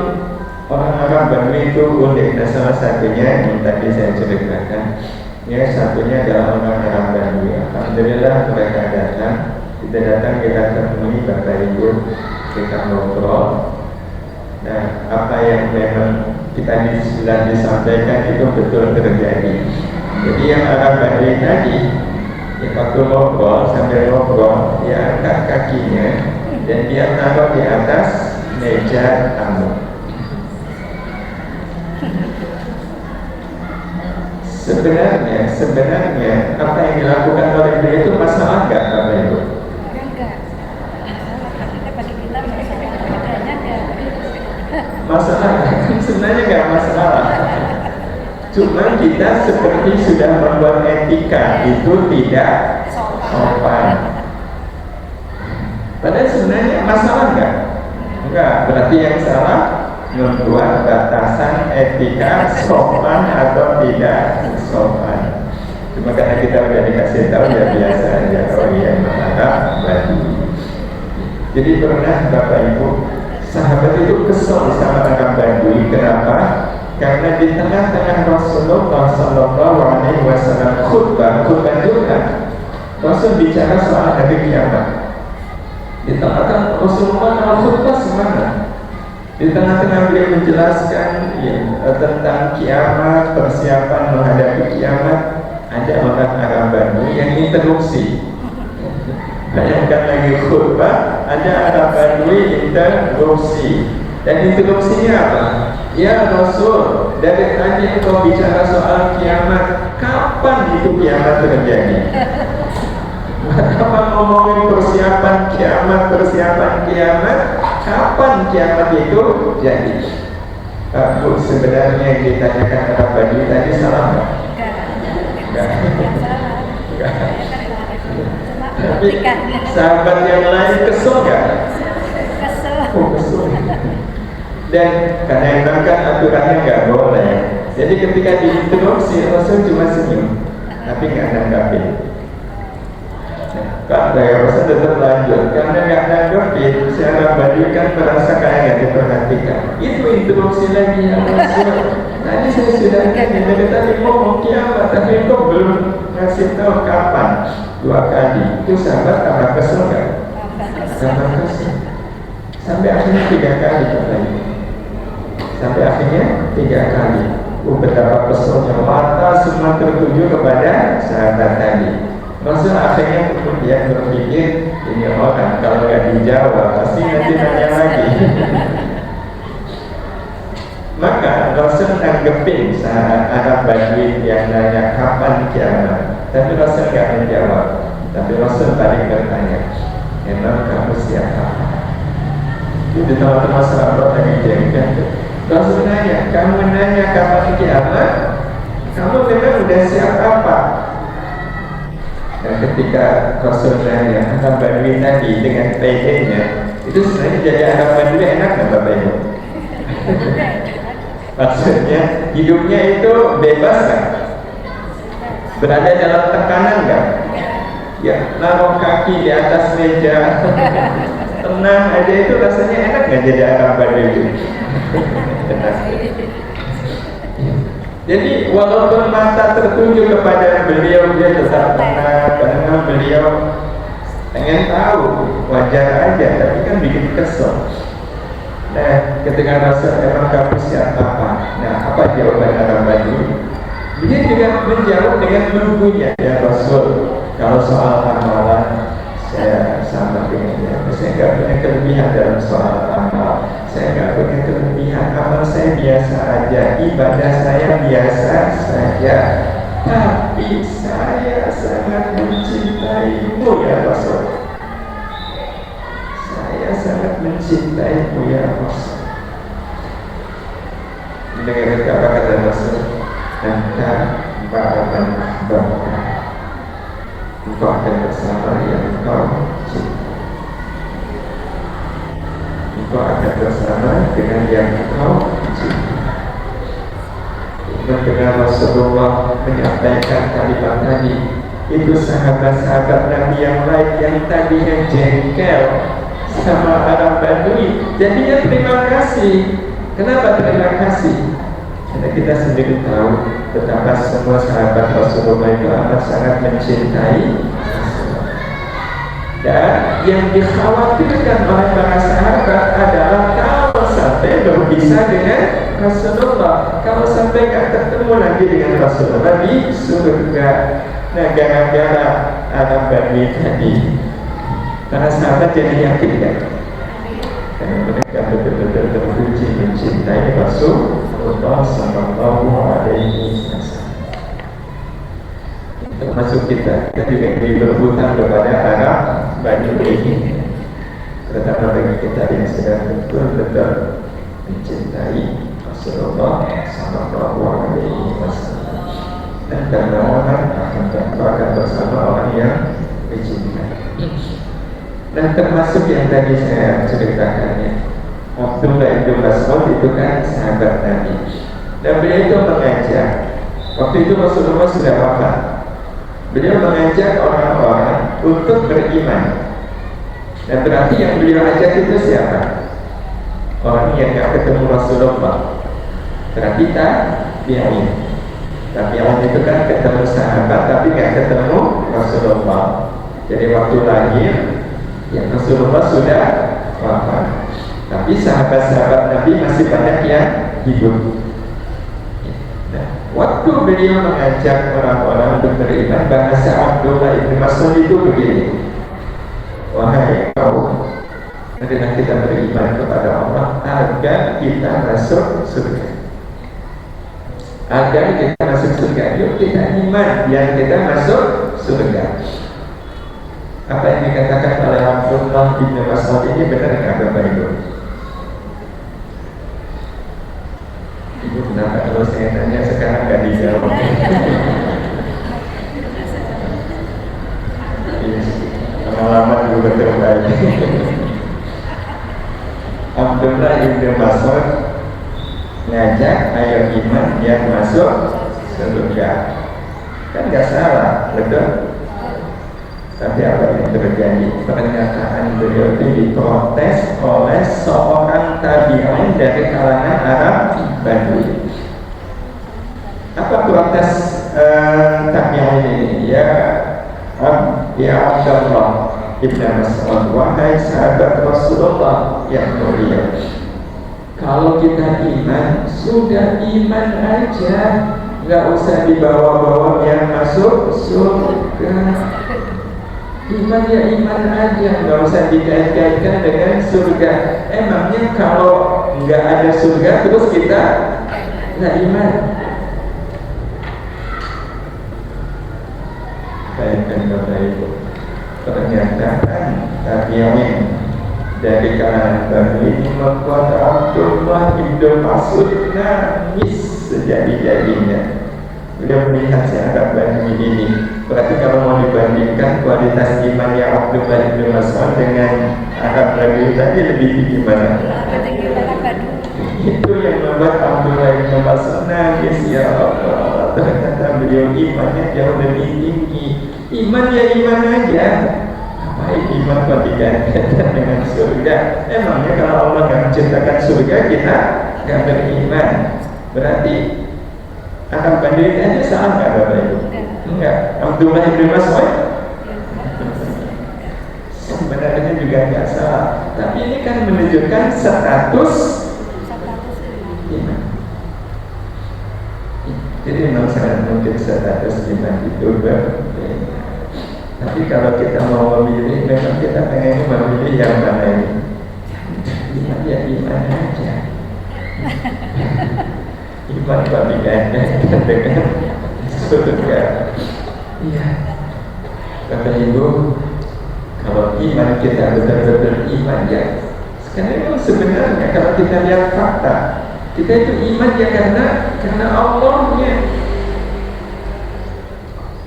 orang Arab Badui itu unik. Dan salah satunya yang tadi saya ceritakan, ya satunya adalah orang Arab Badui. Alhamdulillah mereka datang. Kita temui Bapak Ibu, kita ngobrol. Nah, apa yang memang kita sudah disampaikan itu betul terjadi. Jadi yang Arab Badui tadi, ya waktu ngobrol, sambil ngobrol, dia angkat kakinya dan dia taruh di atas meja tamu. Sebenarnya apa yang dilakukan oleh dia itu masalah nggak Bapak Ibu? Enggak. Bagi kita Masalah sebenarnya nggak masalah. Cuma kita seperti sudah membuat etika itu tidak sopan. Padahal sebenarnya masalah nggak? Enggak. Berarti yang salah membuat batasan etika sopan atau tidak sopan. Cuma karena kita udah dikasih tahu ya biasa aja. Oh iya, Arab Badui. Jadi pernah Bapak Ibu, sahabat itu kesel sama Arab Badui. Kenapa? Karena di tengah-tengah Rasulullah SAW khutbah juga, Rasul bicara soal hari kiamat. Di tengah-tengah Rasulullah kalau khutbah semangat. Di tengah-tengah beliau menjelaskan ya, tentang kiamat, persiapan menghadapi kiamat, ada orang Arab Badui yang interupsi. Bayangkan lagi khutbah, ada Arab Badui interupsi. Dan interupsinya apa? Ya Rasul, dari tadi engkau bicara soal kiamat, kapan itu kiamat terjadi? Kapan ngomongin persiapan kiamat, kapan kiamat itu jadi? Bu, sebenarnya yang ditanyakan Arab Badui tadi salah nggak? Enggak. Tapi sahabat yang lain kesel nggak? Kesel. Dan karena memang kan aturannya nggak boleh. Jadi ketika diinterupsi Rasul cuma senyum, tapi nggak nanggapin. Kak Daya Rasul tetap lanjut karena nggak nanggapin. Si Arab Badui kan merasa kayak nggak diperhatikan. Itu interupsi lagi ya Rasul. Tadi saya sudah dari tadi ngomong kiamat, tapi kok belum ngasih tahu kapan. 2 kali. Itu sahabat tambah kesel nggak? Tambah kesel. Sampai akhirnya 3 kali katanya. Sampai akhirnya 3 kali. Betapa keselnya, mata semua tertuju kepada sahabat tadi. Rasul akhirnya kemudian berpikir, ini orang kalau nggak dijawab pasti nanti nanya lagi. Maka Rasul nanggepin saat Arab Badui yang nanya kapan kiamat, tapi Rasul nggak menjawab. Tapi Rasul balik bertanya, emang kamu siapa? Itu teman-teman sahabat lagi jengkel. Rasul nanya, kamu nanya kapan kiamat? Kamu memang udah siap apa? Dan ketika Rasulullah yang Arab Badui tadi dengan pedenya, itu sebenarnya jadi Arab Badui enak nggak Bapak Ibu? Maksudnya hidupnya itu bebas kan? Berada dalam tekanan nggak? Ya, naruh kaki di atas meja, tenang aja, itu rasanya enak nggak jadi Arab Badui itu? Jadi walaupun mata tertuju kepada beliau, dia tetap tenang karena beliau pengen tahu, wajar aja, tapi kan bikin kesel. Nah, ketika Rasul emang kamu siapa? Nah, apa jawaban Arab Badui? Dia juga menjawab dengan lugunya, ya Rasul, kalau soal amalan saya sama dengan dia. Saya nggak punya kelebihan dalam soal amal. Saya nggak punya kelebihan, amal saya biasa aja, ibadah saya biasa saja. Tapi saya sangat mencintaimu ya Rasul. Saya sangat mencintaimu ya Rasul. Mendengar apa kata Rasul? Anta ba'aman ba'aman, engkau akan bersama yang engkau cinta. Engkau akan bersama dengan yang engkau cinta. Mendengar Rasulullah menyampaikan kalimat tadi, itu sahabat-sahabat Nabi yang lain yang tadinya jengkel sama Arab Badui, jadinya terima kasih. Kenapa terima kasih? Karena kita sendiri tahu betapa semua sahabat Rasulullah itu amat sangat mencintai Rasulullah. Dan yang dikhawatirkan oleh para sahabat adalah kalau sampai berpisah dengan Rasulullah, kalau sampai gak ketemu lagi dengan Rasulullah di surga. Nah, gara-gara Arab Badui tadi, para sahabat jadi yakin kan? Karena mereka betul-betul terpuji mencintai Rasulullah Sallallahu Alaihi Wasallam. Termasuk kita juga berhutang kepada Arab Badui ini, terutama bagi kita yang sedang betul-betul mencintai Rasulullah Sallallahu Alaihi Wasallam. Dan karena orang akan bersama orang yang mencintai. Dan termasuk yang tadi saya ceritakannya, Abdullah bin Mas'ud itu kan sahabat Nabi, dan beliau itu mengajak. Waktu itu Rasulullah sudah wafat. Beliau mengajak orang-orang untuk beriman. Dan berarti yang beliau ajak itu siapa? Orang yang tidak ketemu Rasulullah. Berarti tak biarin. Tapi yang itu kan ketemu sahabat, tapi tidak ketemu Rasulullah. Jadi waktu lahir, ya Rasulullah sudah wafat, tapi sahabat-sahabat Nabi masih banyak yang hidup. Nah, waktu beliau mengajak orang-orang untuk beriman, bahasa Abdullah bin Mas'ud itu begini: wahai kaum, marilah kita beriman kepada Allah agar kita masuk surga. Agar kita masuk surga, yuk kita iman biar kita masuk surga. Apa yang dikatakan oleh Abdullah bin Mas'ud ini benar nggak Bapak Ibu? Ibu kenapa kalau saya tanya sekarang nggak dijawab? Pengalaman juga terbaik. Abdullah bin Mas'ud ngajak ayo iman yang masuk surga. Kan nggak salah, betul? Tapi apa yang terjadi? Pernyataan beliau itu diprotes oleh seorang tabi'in dari kalangan Arab Badui. Apa protes tabi'in ini? Ya Abdullah ibn Mas'ud, wahai sahabat Rasulullah yang mulia, kalau kita iman, sudah iman aja, nggak usah dibawa-bawa yang masuk surga. Iman ya iman aja, nggak usah dikait-kaitkan dengan surga. Emangnya kalau nggak ada surga terus kita nggak iman? Bayangkan Bapak Ibu, pernyataan tabi'in dari kalangan Badui ini membuat Abdullah bin Mas'ud nangis sejadi-jadinya. Beliau melihat sahabat Badui ini Berarti kalau mau dibandingkan kualitas imannya Abdullah bin Mas'ud dengan Arab Badui tadi lebih tinggi mana? Itu yang membuat Abdullah bin Mas'ud nangis, ya Allah, ternyata beliau imannya jauh lebih tinggi. Iman ya iman aja. Baik iman kok digantikan dengan surga. Emangnya kalau Allah nggak menciptakan surga kita nggak beriman? Berarti akan Badui aja salah nggak Bapak Ibu? Enggak. Abdullah bin Mas'ud sebenarnya juga nggak salah. Tapi ini kan menunjukkan status iman. Jadi memang sangat mungkin status iman itu berbeda. Tapi kalau kita mau memilih, memang kita pengen memilih yang mana ini? Iman ya iman aja. Iman kok digantikan dengan surga. Iya. Bapak Ibu, kalau iman kita betul-betul iman ya. Sekarang sebenarnya kalau kita lihat fakta, kita itu iman ya karena Allahnya.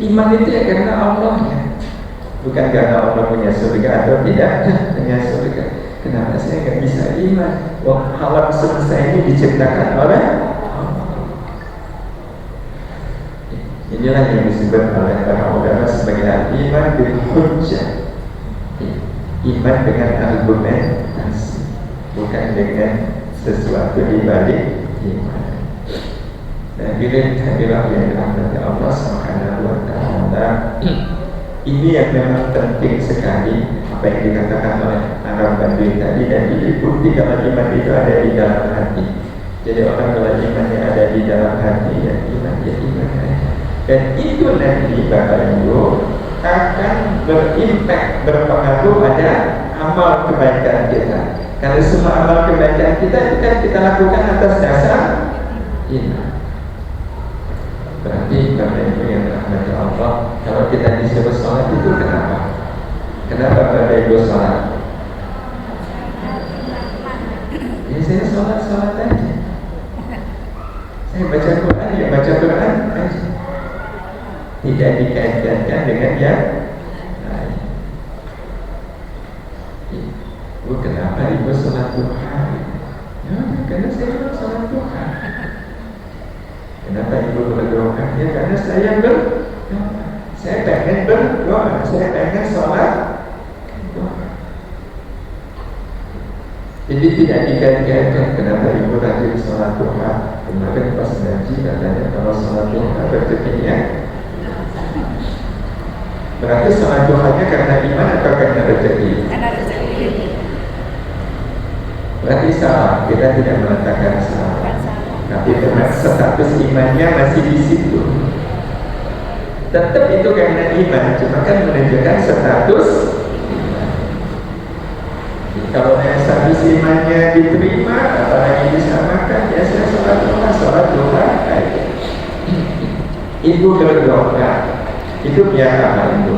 Iman itu ya karena Allahnya. Bukan karena Allah punya surga atau tidak punya surga. Kenapa saya nggak bisa iman? Wah, alam semesta ini diciptakan oleh Allah. Inilah yang disebut oleh para ulama sebagai iman bil hujjah. Iman dengan argumentasi, bukan dengan sesuatu di balik iman. Dan hadirat yang dirahmati Allah Subhanahu wa taala. Ini yang memang penting sekali apa yang dikatakan oleh Arab Badui tadi, dan diikuti kalau iman itu ada di dalam hati. Jadi orang kalau imannya ada di dalam hati, ya iman aja. Dan itu nanti Bapak Ibu akan berimpact, berpengaruh pada amal kebaikan kita. Karena semua amal kebaikan kita itu kan kita lakukan atas dasar iman. Berarti Bapak Ibu yang rahmati Allah, kalau kita disuruh sholat itu kenapa? Kenapa Bapak Ibu sholat? Ya saya sholat aja. Saya baca Quran ya baca Quran aja. Tidak dikaitkan dengan yang lain. Ibu kenapa Ibu sholat duha? Ya, karena saya juga sholat duha. Kenapa Ibu berdoa? Ya karena saya berdoa. Saya pengen berdoa. Saya pengen sholat doa. Jadi tidak dikaitkan. Kenapa Ibu rajin sholat doa? Kemarin pas ngaji katanya kalau sholat doa rezekinya. Berarti sholat doanya karena iman atau karena rezeki? Karena rezeki. Berarti salah. Kita tidak meletakkan salah. Tapi karena status imannya masih di situ. Tetap itu karena iman, cuma kan menunjukkan status iman. Kalau yang status imannya diterima, apalagi disamakan, ya saya sholat doa aja. Ibu berdoa, itu biar apa itu?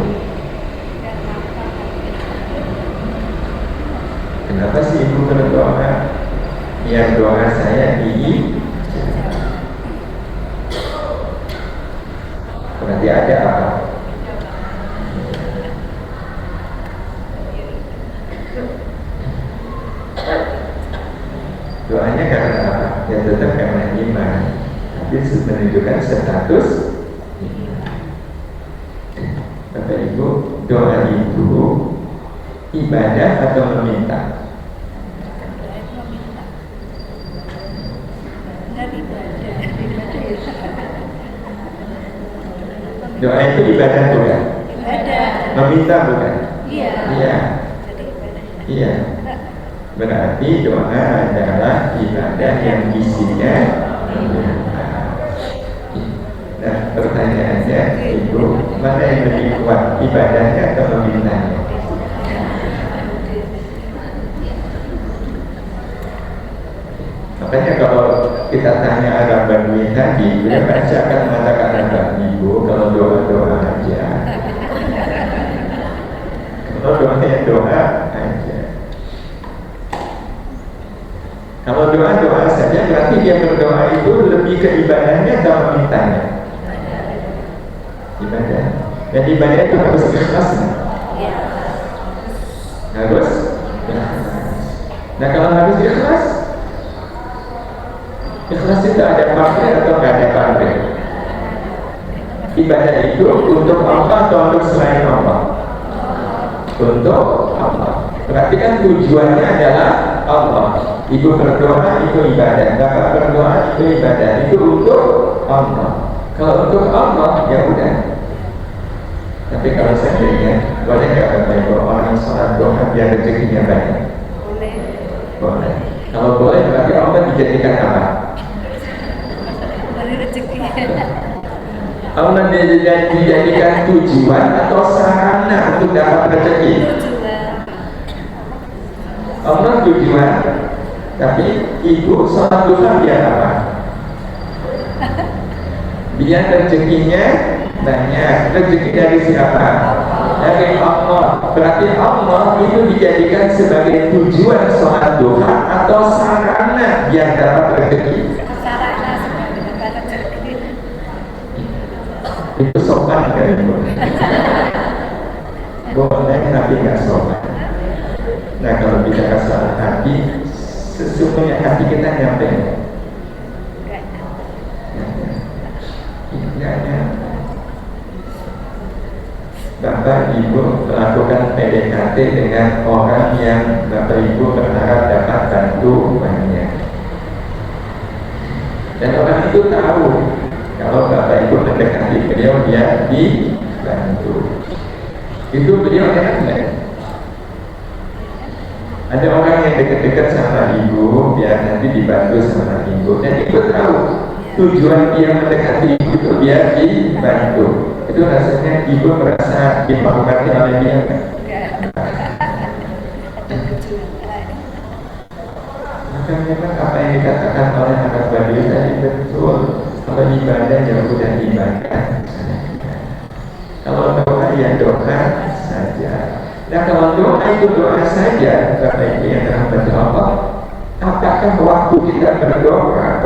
Kenapa sih Ibu berdoa? Biar doa saya berarti ada apa? Doanya karena apa? Ya tetap karena iman. Tapi menunjukkan status iman. Bapak Ibu, doa itu ibadah atau meminta? Doa itu ibadah bukan? Ibadah. Meminta bukan? Iya. Iya. Jadi ibadah. Iya. Berarti doa adalah ibadah yang isinya meminta. Nah, pertanyaannya Ibu, mana yang lebih kuat, ibadahnya atau memintanya? Makanya kalau kita tanya Arab Badui tadi, beliau pasti akan mengatakan Ibu kalau doa aja. Kalau doanya doa aja. Kalau doa saja berarti dia berdoa itu lebih ke ibadahnya atau memintanya? Ibadah. Dan ibadah itu harus ikhlas. Iya. Harus ikhlas. Nah kalau harus ikhlas, ikhlas itu ada pamrih atau nggak ada pamrih? Ibadah itu untuk Allah atau untuk selain Allah? Untuk Allah. Berarti kan tujuannya adalah Allah. Ibu berdoa itu ibadah, bapak berdoa itu ibadah, itu untuk Allah. Kalau untuk Allah ya udah. Tapi kalau seandainya boleh nggak Bapak Ibu orang sholat doa biar rezekinya banyak? Boleh. Boleh. Kalau boleh berarti Allah dijadikan apa? Boleh rezeki. Allah dijadikan tujuan atau sarana untuk dapat rezeki? Tujuan. Allah tujuan. Tapi ibu sholat duha biar apa? Biar rezekinya banyak. Rezeki dari siapa? Dari Allah. Berarti Allah itu dijadikan sebagai tujuan sholat duha atau sarana biar dapat rezeki. Sarana sebagai dapat rezeki. Itu sopan kan ibu? Boleh tapi nggak sopan. Nah kalau bicara soal hati, sesungguhnya hati kita nyampe nggak. Bapak Ibu melakukan PDKT dengan orang yang Bapak Ibu berharap dapat bantu banyak, dan orang itu tahu kalau Bapak Ibu mendekati beliau dia dibantu. Itu beliau enak nggak? Ada orang yang dekat-dekat sama ibu biar nanti dibantu sama ibu, dan ibu tahu tujuan dia mendekati ibu itu biar dibantu. Itu rasanya ibu merasa dihormati oleh dia kan? Maka memang apa yang dikatakan oleh anak Badui tadi betul. Kalau ibadah ya udah ibadah. Kalau doa ya doa saja. Nah kalau doa itu doa saja, Bapak Ibu yang dirahmati Allah, apakah waktu kita berdoa,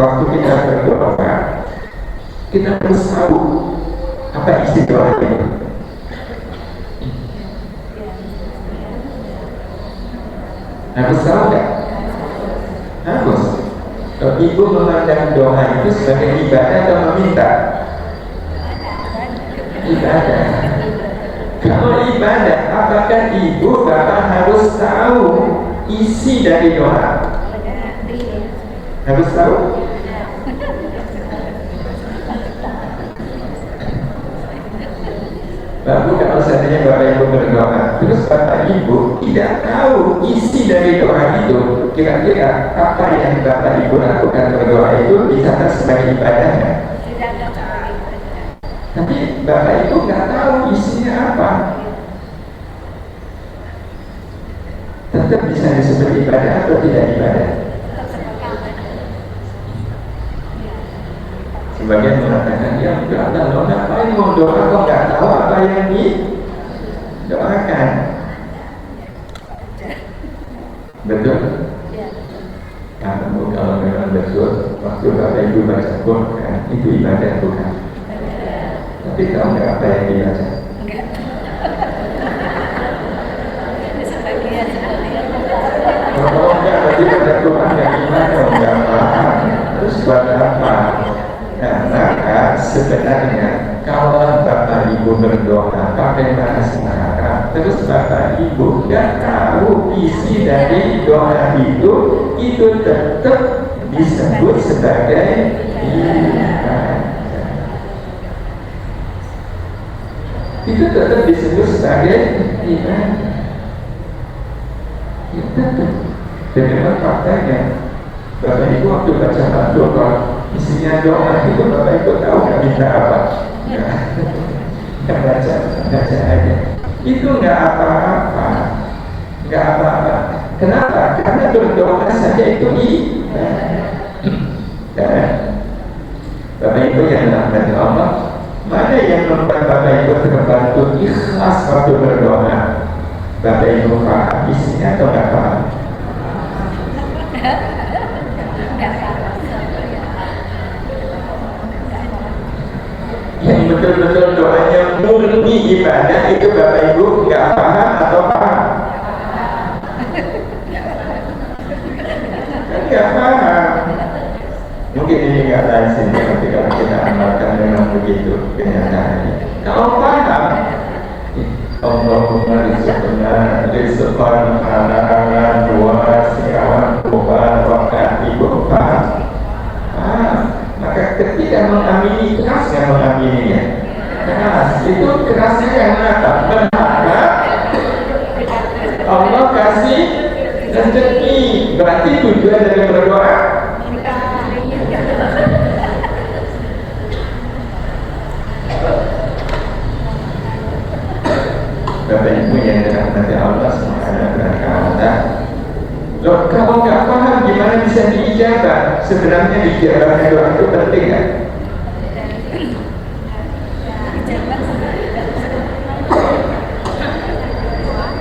kita harus tahu apa isi doa itu? Harus tahu nggak? Harus. Kalau ibu memandang doa itu sebagai ibadah atau meminta? Ibadah. Kalau ibadah, apakah ibu bapak harus tahu isi dari doa? Harus tahu? Lalu kalau seandainya bapak ibu berdoa, terus bapak ibu tidak tahu isi dari doa itu, kira-kira apa yang bapak ibu lakukan berdoa itu bisa sebagai ibadahnya? Tapi bapak ibu nggak tahu isinya apa, tetap bisa disebut ibadah atau tidak ibadah? Sebagian mengatakan, ya enggak lah, lo ngapain mau doa kok nggak tahu apa yang didoakan? Betul? Kamu kalau memang betul, waktu bapak ibu baca Quran itu ibadah bukan? Tapi tahu nggak apa yang dibaca? Kalau nggak berarti baca Quran nggak gimana, nggak paham. Terus buat apa? Nah, maka sebenarnya kalau bapak ibu berdoa pakai bahasa Arab, terus bapak ibu nggak tahu isi dari doa itu tetap disebut sebagai ibadah. Itu tetap disebut sebagai ibadah. Itu tetap. Dan memang faktanya bapak ibu waktu baca doa, isinya doa itu bapak ibu tahu nggak minta apa? Nggak baca aja. Itu nggak apa-apa. Kenapa? Karena berdoa saja itu ibadah. Bapak ibu yang dirahmati Allah, mana yang membuat bapak ibu terbantu ikhlas waktu berdoa? Bapak ibu paham isinya atau nggak paham? yang betul-betul doanya murni ibadah, itu Bapak Ibu nggak paham atau paham? Kan nggak paham. Mungkin ini nggak lazim, tapi kalau kita amalkan memang begitu kenyataannya. Kalau paham, Allahumma rizqan halalan wasi'an mubarakan, Ibu paham? Maka ketika mengamini, kerasnya mengamininya, keras itu kerasnya karena apa? Berharap Allah kasih rezeki. Berarti tujuan dari berdoa Bapak Ibu yang dirahmati Allah Subhanahu wa Ta'ala. Loh, kalau nggak paham gimana bisa diijabah? Sebenarnya dijabahnya doa itu penting kan?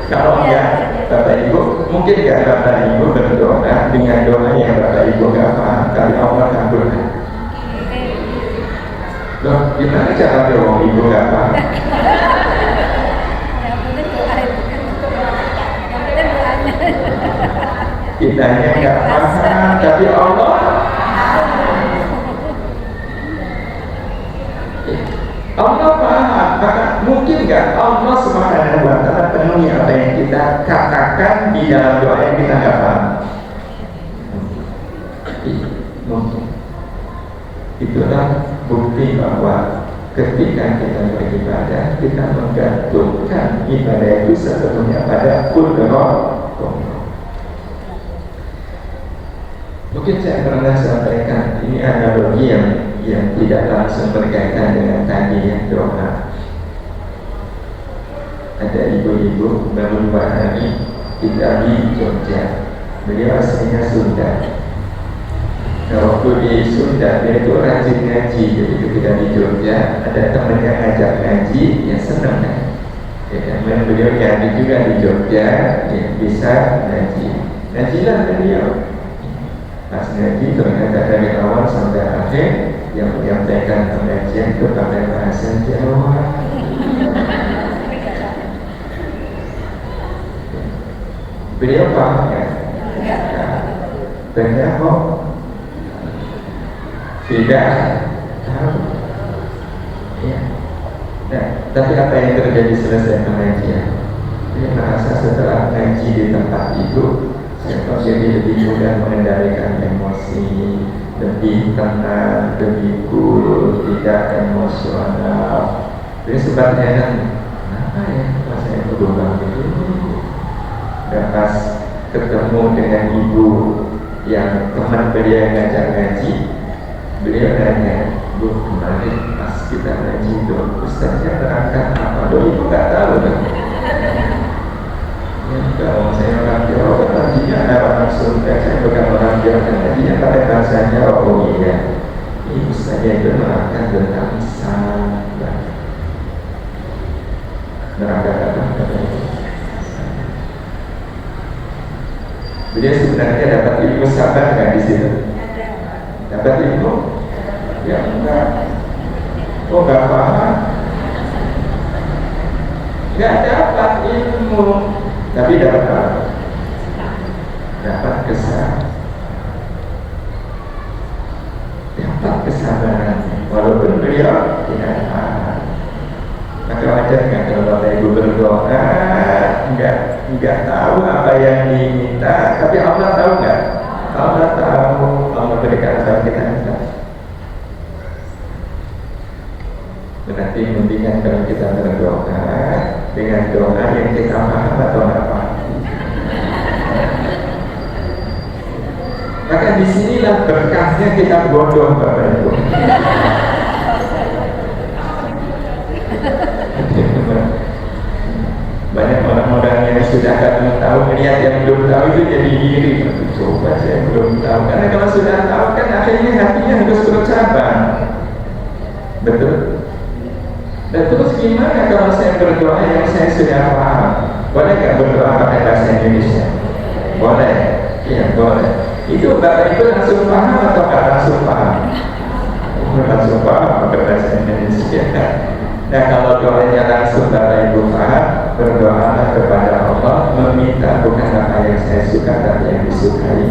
Kalau enggak, Bapak Ibu, mungkin nggak Bapak Ibu berdoa dengan doa yang Bapak Ibu nggak paham, kali Allah kabulkan. Loh, gimana cara doa Ibu nggak paham? Kita nggak paham, tapi Allah paham. Maka mungkin nggak Allah Subhanahu wa Ta'ala penuhi apa yang kita katakan di dalam doa yang kita nggak paham? Mungkin. Itulah bukti bahwa ketika kita beribadah, kita menggantungkan ibadah itu sepenuhnya pada kudrat. Mungkin saya pernah sampaikan, ini analogi yang tidak langsung berkaitan dengan tadi yang doa. Ada ibu-ibu baru 2 hari kita di Jogja. Beliau aslinya Sunda. Nah, waktu di Sunda dia itu rajin ngaji. Jadi ketika di Jogja ada temannya ngajak ngaji, ya senang kan. Ya kan, beliau ngaji juga di Jogja, ya bisa ngaji. Ngajilah beliau. Pas ngaji ternyata dari awal sampai akhir yang menyampaikan pengajian itu pakai bahasa Jawa. Beliau paham ya? Banyak kok tidak tahu. Ya. Nah, tapi apa yang terjadi selesai pengajian? Dia merasa setelah ngaji di tempat itu, saya jadi lebih mudah mengendalikan emosi, lebih tenang, lebih cool, tidak emosional. Jadi sebabnya kenapa ya pas saya berubah itu? Dan pas ketemu dengan ibu yang teman beliau yang ngajak ngaji, beliau nanya, Bu, kemarin pas kita ngaji itu Ustaznya terangkan apa? Loh, ibu nggak tahu kan? Ya, kalau saya orang Jawa, artinya ada orang Sunda, saya bukan orang Jawa, artinya pakai bahasa Jawa. Oh iya, ibu saya itu menerangkan tentang sabar. Neraka apa? Beliau sebenarnya dapat ilmu sabar nggak di situ? Dapat ilmu? Ya enggak. Oh nggak paham? Nggak dapat ilmu. Tapi dapat apa? Dapat kesabaran. Walaupun beliau tidak paham. Maka wajar nggak kalau Bapak Ibu berdoa nggak tahu apa yang diminta, tapi Allah tahu nggak? Allah tahu. Allah berikan apa yang kita minta. Berarti mendingan kalau kita berdoa dengan doa yang kita paham atau nggak paham. Maka disinilah berkahnya kita bodoh, Bapak Ibu. Banyak orang-orang yang sudah kadang tahu melihat yang belum tahu itu jadi iri. Coba saya belum tahu. Karena kalau sudah tahu kan akhirnya hatinya harus bercabang. Betul? Dan terus gimana kalau saya berdoa yang saya sudah paham? Boleh nggak berdoa pakai bahasa Indonesia? Boleh? Iya boleh. Itu Bapak Ibu langsung paham atau nggak langsung paham? langsung paham bahasa Indonesia. Nah kalau doanya langsung Bapak Ibu paham, berdoalah kepada Allah, meminta bukan apa yang saya suka tapi yang disukai.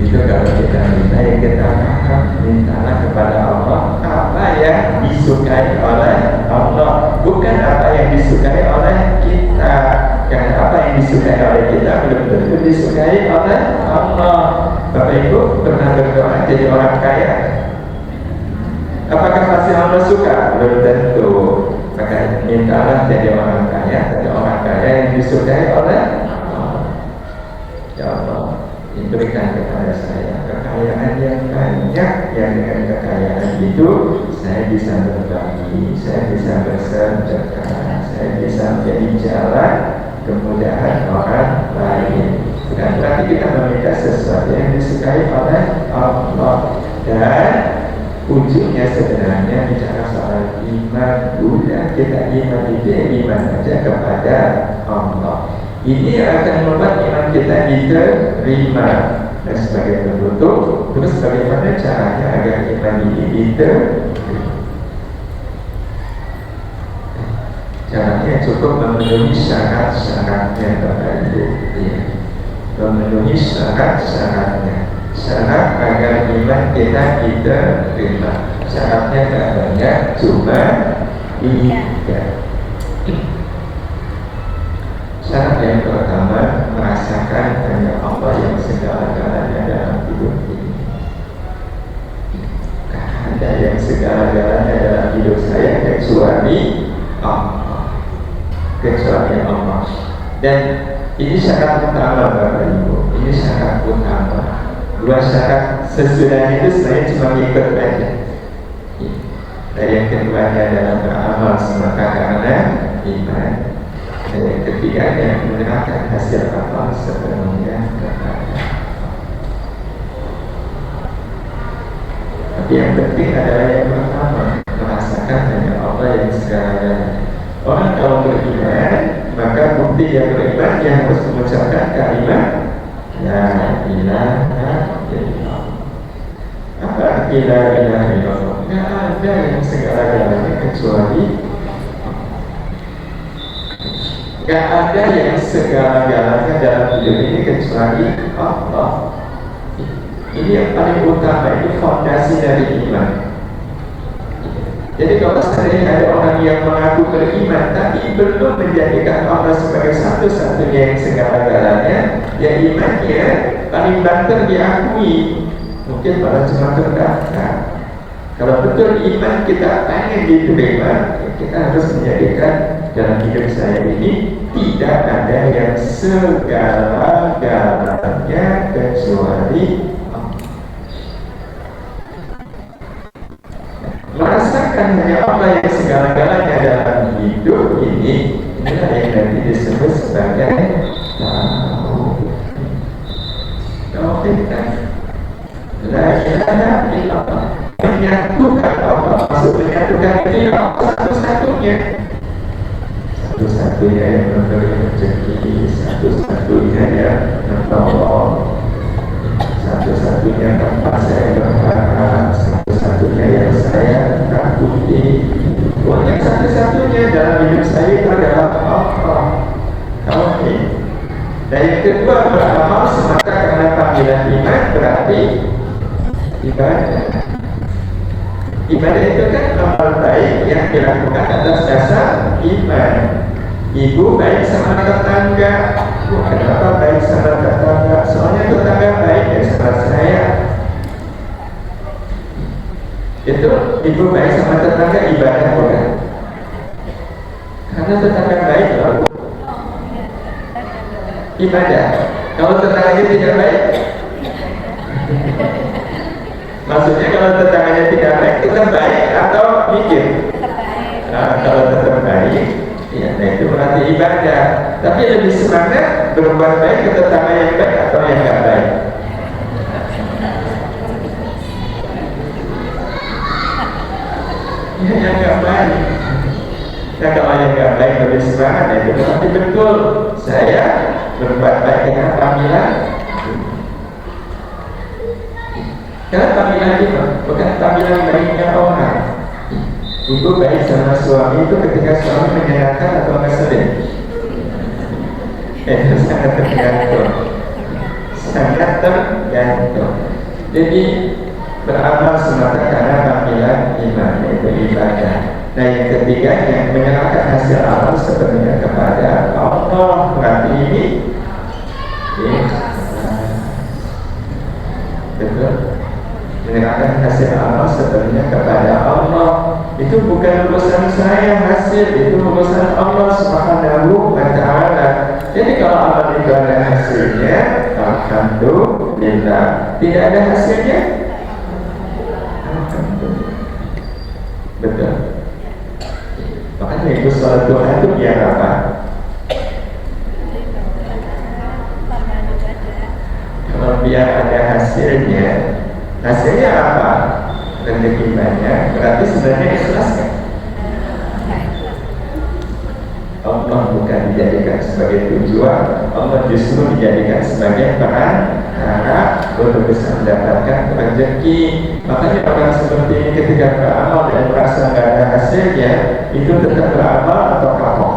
Itu kalau kita minta yang kita paham, mintalah kepada Allah apa yang disukai oleh Allah, bukan apa yang disukai oleh kita. Karena apa yang disukai oleh kita belum tentu disukai oleh Allah. Bapak Ibu pernah berdoa jadi orang kaya? Apakah pasti Allah suka? Belum tentu. Maka mintalah jadi orang kaya, jadi orang kaya yang disukai oleh Allah. Ya Allah, diberikan kepada saya kekayaan yang banyak, yang dengan kekayaan itu saya bisa berbagi, saya bisa bersedekah, saya bisa menjadi jalan kemudahan orang lain. Bukan berarti kita meminta sesuatu yang disukai oleh Allah. Dan ujungnya sebenarnya bicara soal iman. Udah kita iman itu iman aja kepada Allah. Ini akan membuat iman kita diterima. Dan sebagai penutup, terus bagaimana caranya agar iman ini diterima? Caranya cukup memenuhi syarat-syaratnya Bapak Ibu, ya. Memenuhi syarat-syaratnya. Syarat agar iman kita diterima. Syaratnya tidak banyak, cuma 3. Syarat yang pertama, merasakan hanya Allah yang segala-galanya dalam hidup ini. Tidak ada yang segala-galanya dalam hidup saya kecuali Allah, kecuali Allah. Dan ini syarat utama Bapak Ibu. Ini syarat utama. 2 syarat sesudah itu sebenarnya cuma ikut aja. Dan yang keduanya adalah beramal semata karena iman. Dan yang ketiganya menyerahkan hasil amal sepenuhnya kepada Allah. Tapi yang penting adalah yang pertama, merasakan hanya Allah yang segala-galanya. Orang kalau beriman, maka bukti yang beriman dia harus mengucapkan kalimat La ilaha illallah. Apa arti la ilaha illallah? Tidak ada yang segala-galanya kecuali tidak ada yang segala-galanya dalam hidup ini kecuali Allah. Ini yang paling utama, ini fondasi dari iman. Jadi kalau sering ada orang yang mengaku beriman tapi belum menjadikan Allah sebagai satu-satunya yang segala-galanya, ya imannya paling banter diakui, mungkin malah cuma terdaftar. Kalau betul iman kita pengen diterima, kita harus menjadikan dalam hidup saya ini tidak ada yang segala-galanya kecuali merasakan hanya Allah yang segala-galanya dalam hidup ini. Inilah yang nanti disebut sebagai tauhid. La ilaha illallah, menyatukan Allah. Maksud menyatukan ini satu-satunya, satu-satunya yang memberi rezeki, satu-satunya yang menolong, satu-satunya tempat saya berharap, satu-satunya yang saya takuti. Pokoknya satu-satunya dalam hidup saya itu adalah Allah. Tauhid. Dan yang kedua, beramal semata karena panggilan iman, berarti ibadah. Ibadah itu kan amal baik yang dilakukan atas dasar iman. Ibu baik sama tetangga. Kenapa baik sama tetangga? Soalnya tetangga baik ya sama saya. Itu ibu baik sama tetangga ibadah bukan? Karena tetangga baik loh. Ibadah. Kalau tetangganya tidak baik, maksudnya kalau tetangganya tidak baik, kita baik atau mikir? Nah, kalau tetap baik, ya, nah itu berarti ibadah. Tapi lebih semangat berbuat baik ke tetangga yang baik atau yang nggak baik? Ya, yang nggak baik. Nah, kalau yang nggak baik lebih semangat, ya itu berarti betul saya berbuat baik dengan panggilan. Karena tampilan itu bukan tampilan baiknya orang. Ibu baik sama suami itu ketika suami menyenangkan atau ngeselin. Itu sangat tergantung. Sangat tergantung. Jadi beramal semata karena tampilan iman itu ibadah. Nah yang ketiga yang menyerahkan hasil amal sepenuhnya kepada Allah. Berarti ini betul. Menyerahkan hasil amal sepenuhnya kepada Allah. Itu bukan urusan saya hasil, itu urusan Allah Subhanahu wa ta'ala. Jadi kalau amal itu ada hasilnya, alhamdulillah. Tidak ada hasilnya, alhamdulillah. Betul. Makanya ibu sholat duha itu biar apa? Kalau biar ada hasilnya, hasilnya apa? Rezeki banyak, berarti sebenarnya ikhlas kan? Allah bukan dijadikan sebagai tujuan, Allah justru dijadikan sebagai perantara untuk bisa mendapatkan rezeki. Makanya orang seperti ini ketika beramal dan merasa nggak ada hasilnya, itu tetap beramal atau kapok?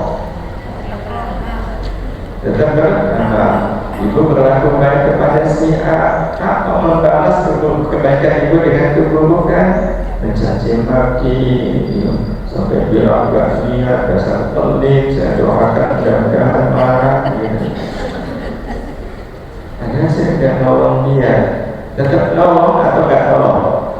Tetap beramal. Ibu berlaku baik kepada si A, apa membalas kebaikan ibu dengan keburukan? Mencaci maki, sampai bilang gak niat, dasar pelit, saya doakan jangan marah. Padahal saya tidak nolong dia, tetap nolong atau gak nolong?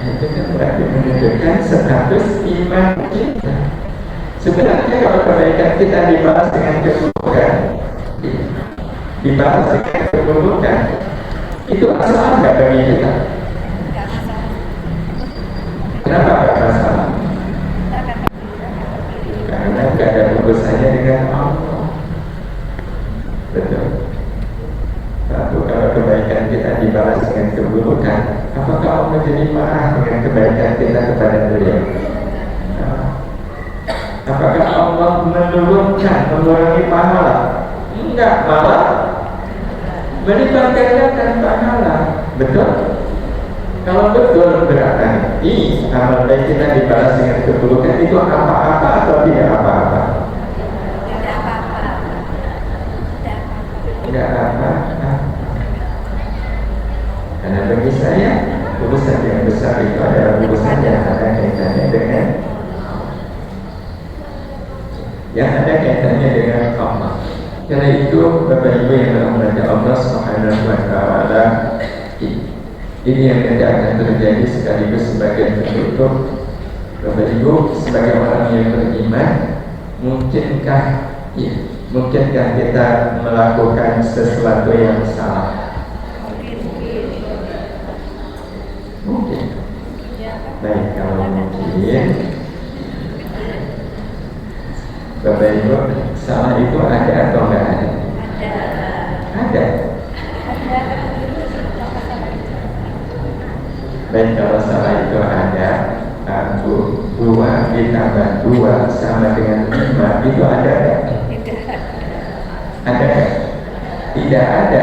Itu kan berarti menunjukkan status iman kita. Sebenarnya kalau kebaikan kita dibalas dengan keburukan, dibalas dengan keburukan, itu masalah nggak bagi kita? Kenapa nggak masalah? Karena nggak ada urusannya dengan Allah. Betul. Satu, kalau kebaikan kita dibalas dengan keburukan, apakah Allah jadi marah dengan kebaikan kita kepada beliau? Apakah Allah menurunkan, mengurangi pahala? Enggak, malah melipat gandakan pahala. Betul? Kalau betul berarti amal baik kita dibalas dengan keburukan itu apa-apa atau tidak apa-apa? Tidak apa-apa. Karena bagi saya urusan yang besar itu adalah urusan yang ada kaitannya dengan Allah. Karena itu Bapak Ibu yang dirahmati Allah Subhanahu wa ta'ala, ini yang tidak akan terjadi sekaligus sebagai penutup. Bapak Ibu sebagai orang yang beriman, mungkinkah kita melakukan sesuatu yang salah? Mungkin. Baik, kalau mungkin, Bapak Ibu, salah itu ada atau enggak ada? Ada. Baik, kalau salah itu ada, 2 ditambah 2 sama dengan 5, itu ada enggak? Ada? Tidak ada.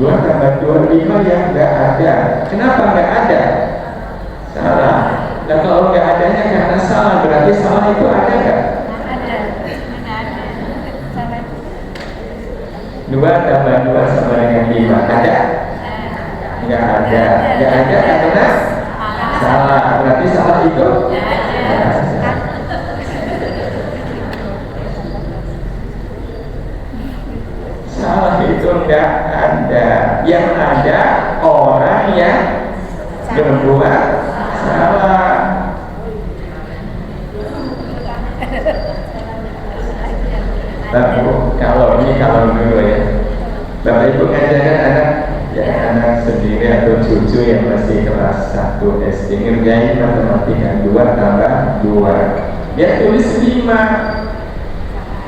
2 tambah 2, 5 yang enggak ada. Kenapa enggak ada? Salah. Dan kalau enggak adanya karena salah, berarti salah itu ada enggak? 2 tambah 2 sama dengan 5 ada? Enggak ada. Enggak ada karena salah. Berarti salah itu salah itu enggak ada. Yang ada orang yang berbuat salah. Kalau dulu ya, Bapak Ibu ngajarkan anak sendiri atau cucu yang masih kelas 1 SD ngerjain matematika 2 tambah 2, dia tulis 5,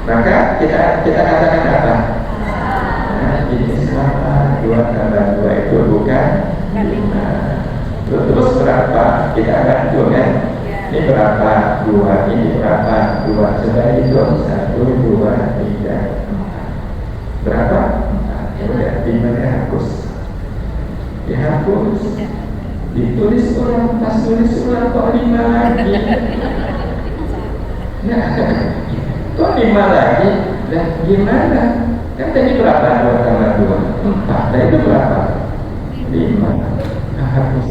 maka kita katakan apa? Nah, ini salah, 2 tambah 2 itu bukan 5. Terus berapa? Kita bantu kan? Ini berapa? 2, ini berapa? 2, coba hitung 1, 2, 3, 4. Berapa? 4. Ya udah, 5 nya hapus. dihapus, ditulis ulang, pas tulis ulang kok 5 lagi. Nah, kok 5 lagi? Lah gimana? Kan tadi berapa 2 tambah 2? 4. Nah itu berapa? 5. Hapus.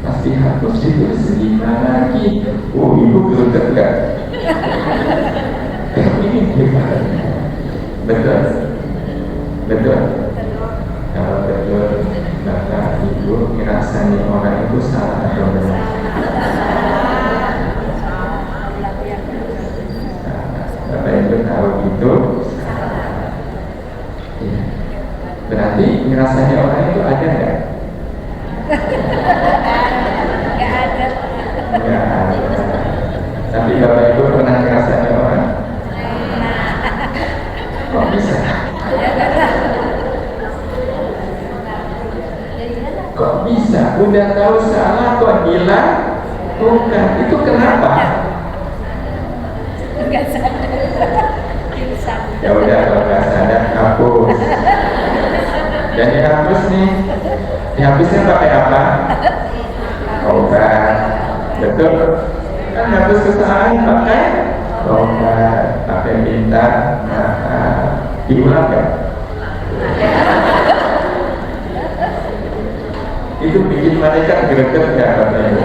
Pasti hapus ditulis 5 lagi. Oh, ibu gerutet gak? Ini gimana? Betul? Betul? Kalau betul, Bapak Ibu ngerasanya orang itu salah atau benar? Bapak Ibu tahu itu ya. Berarti ngerasanya orang itu ada nggak? Nggak ada. Nggak ada. Tapi Bapak Ibu pernah ngerasanya orang? Kok bisa? Kok bisa? Udah tahu salah kok bilang bukan. Itu kenapa? Nggak sadar. Ya udah, kalau nggak sadar hapus. Dan dihapus nih, dihapusnya pakai apa? Obat. Betul? Kan hapus kesalahan pakai obat, pakai bintang. Diulang kan? Itu bikin malaikat greget ya katanya.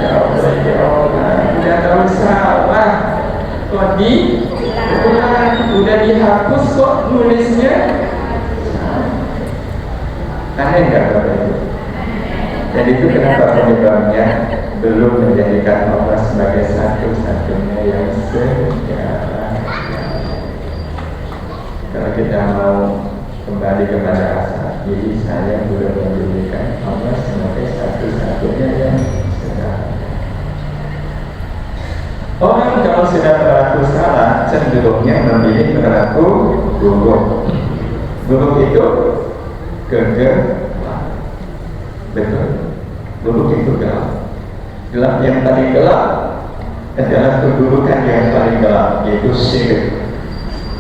Ya Allah, ya Allah, udah tahu salah kok udah dihapus kok nulisnya. Aneh nggak Bapak Ibu? Dan itu kenapa penyebabnya belum menjadikan Allah sebagai satu-satunya yang segala. Kalau kita mau kembali kepada asal, jadi saya belum menjadikan Allah sebagai satu-satunya yang segala. Orang kalau sudah berlaku salah, cenderungnya memilih berlaku buruk. Buruk itu kegelap. Betul. Buruk itu gelap. Gelap yang paling gelap adalah keburukan yang paling gelap, yaitu syirik.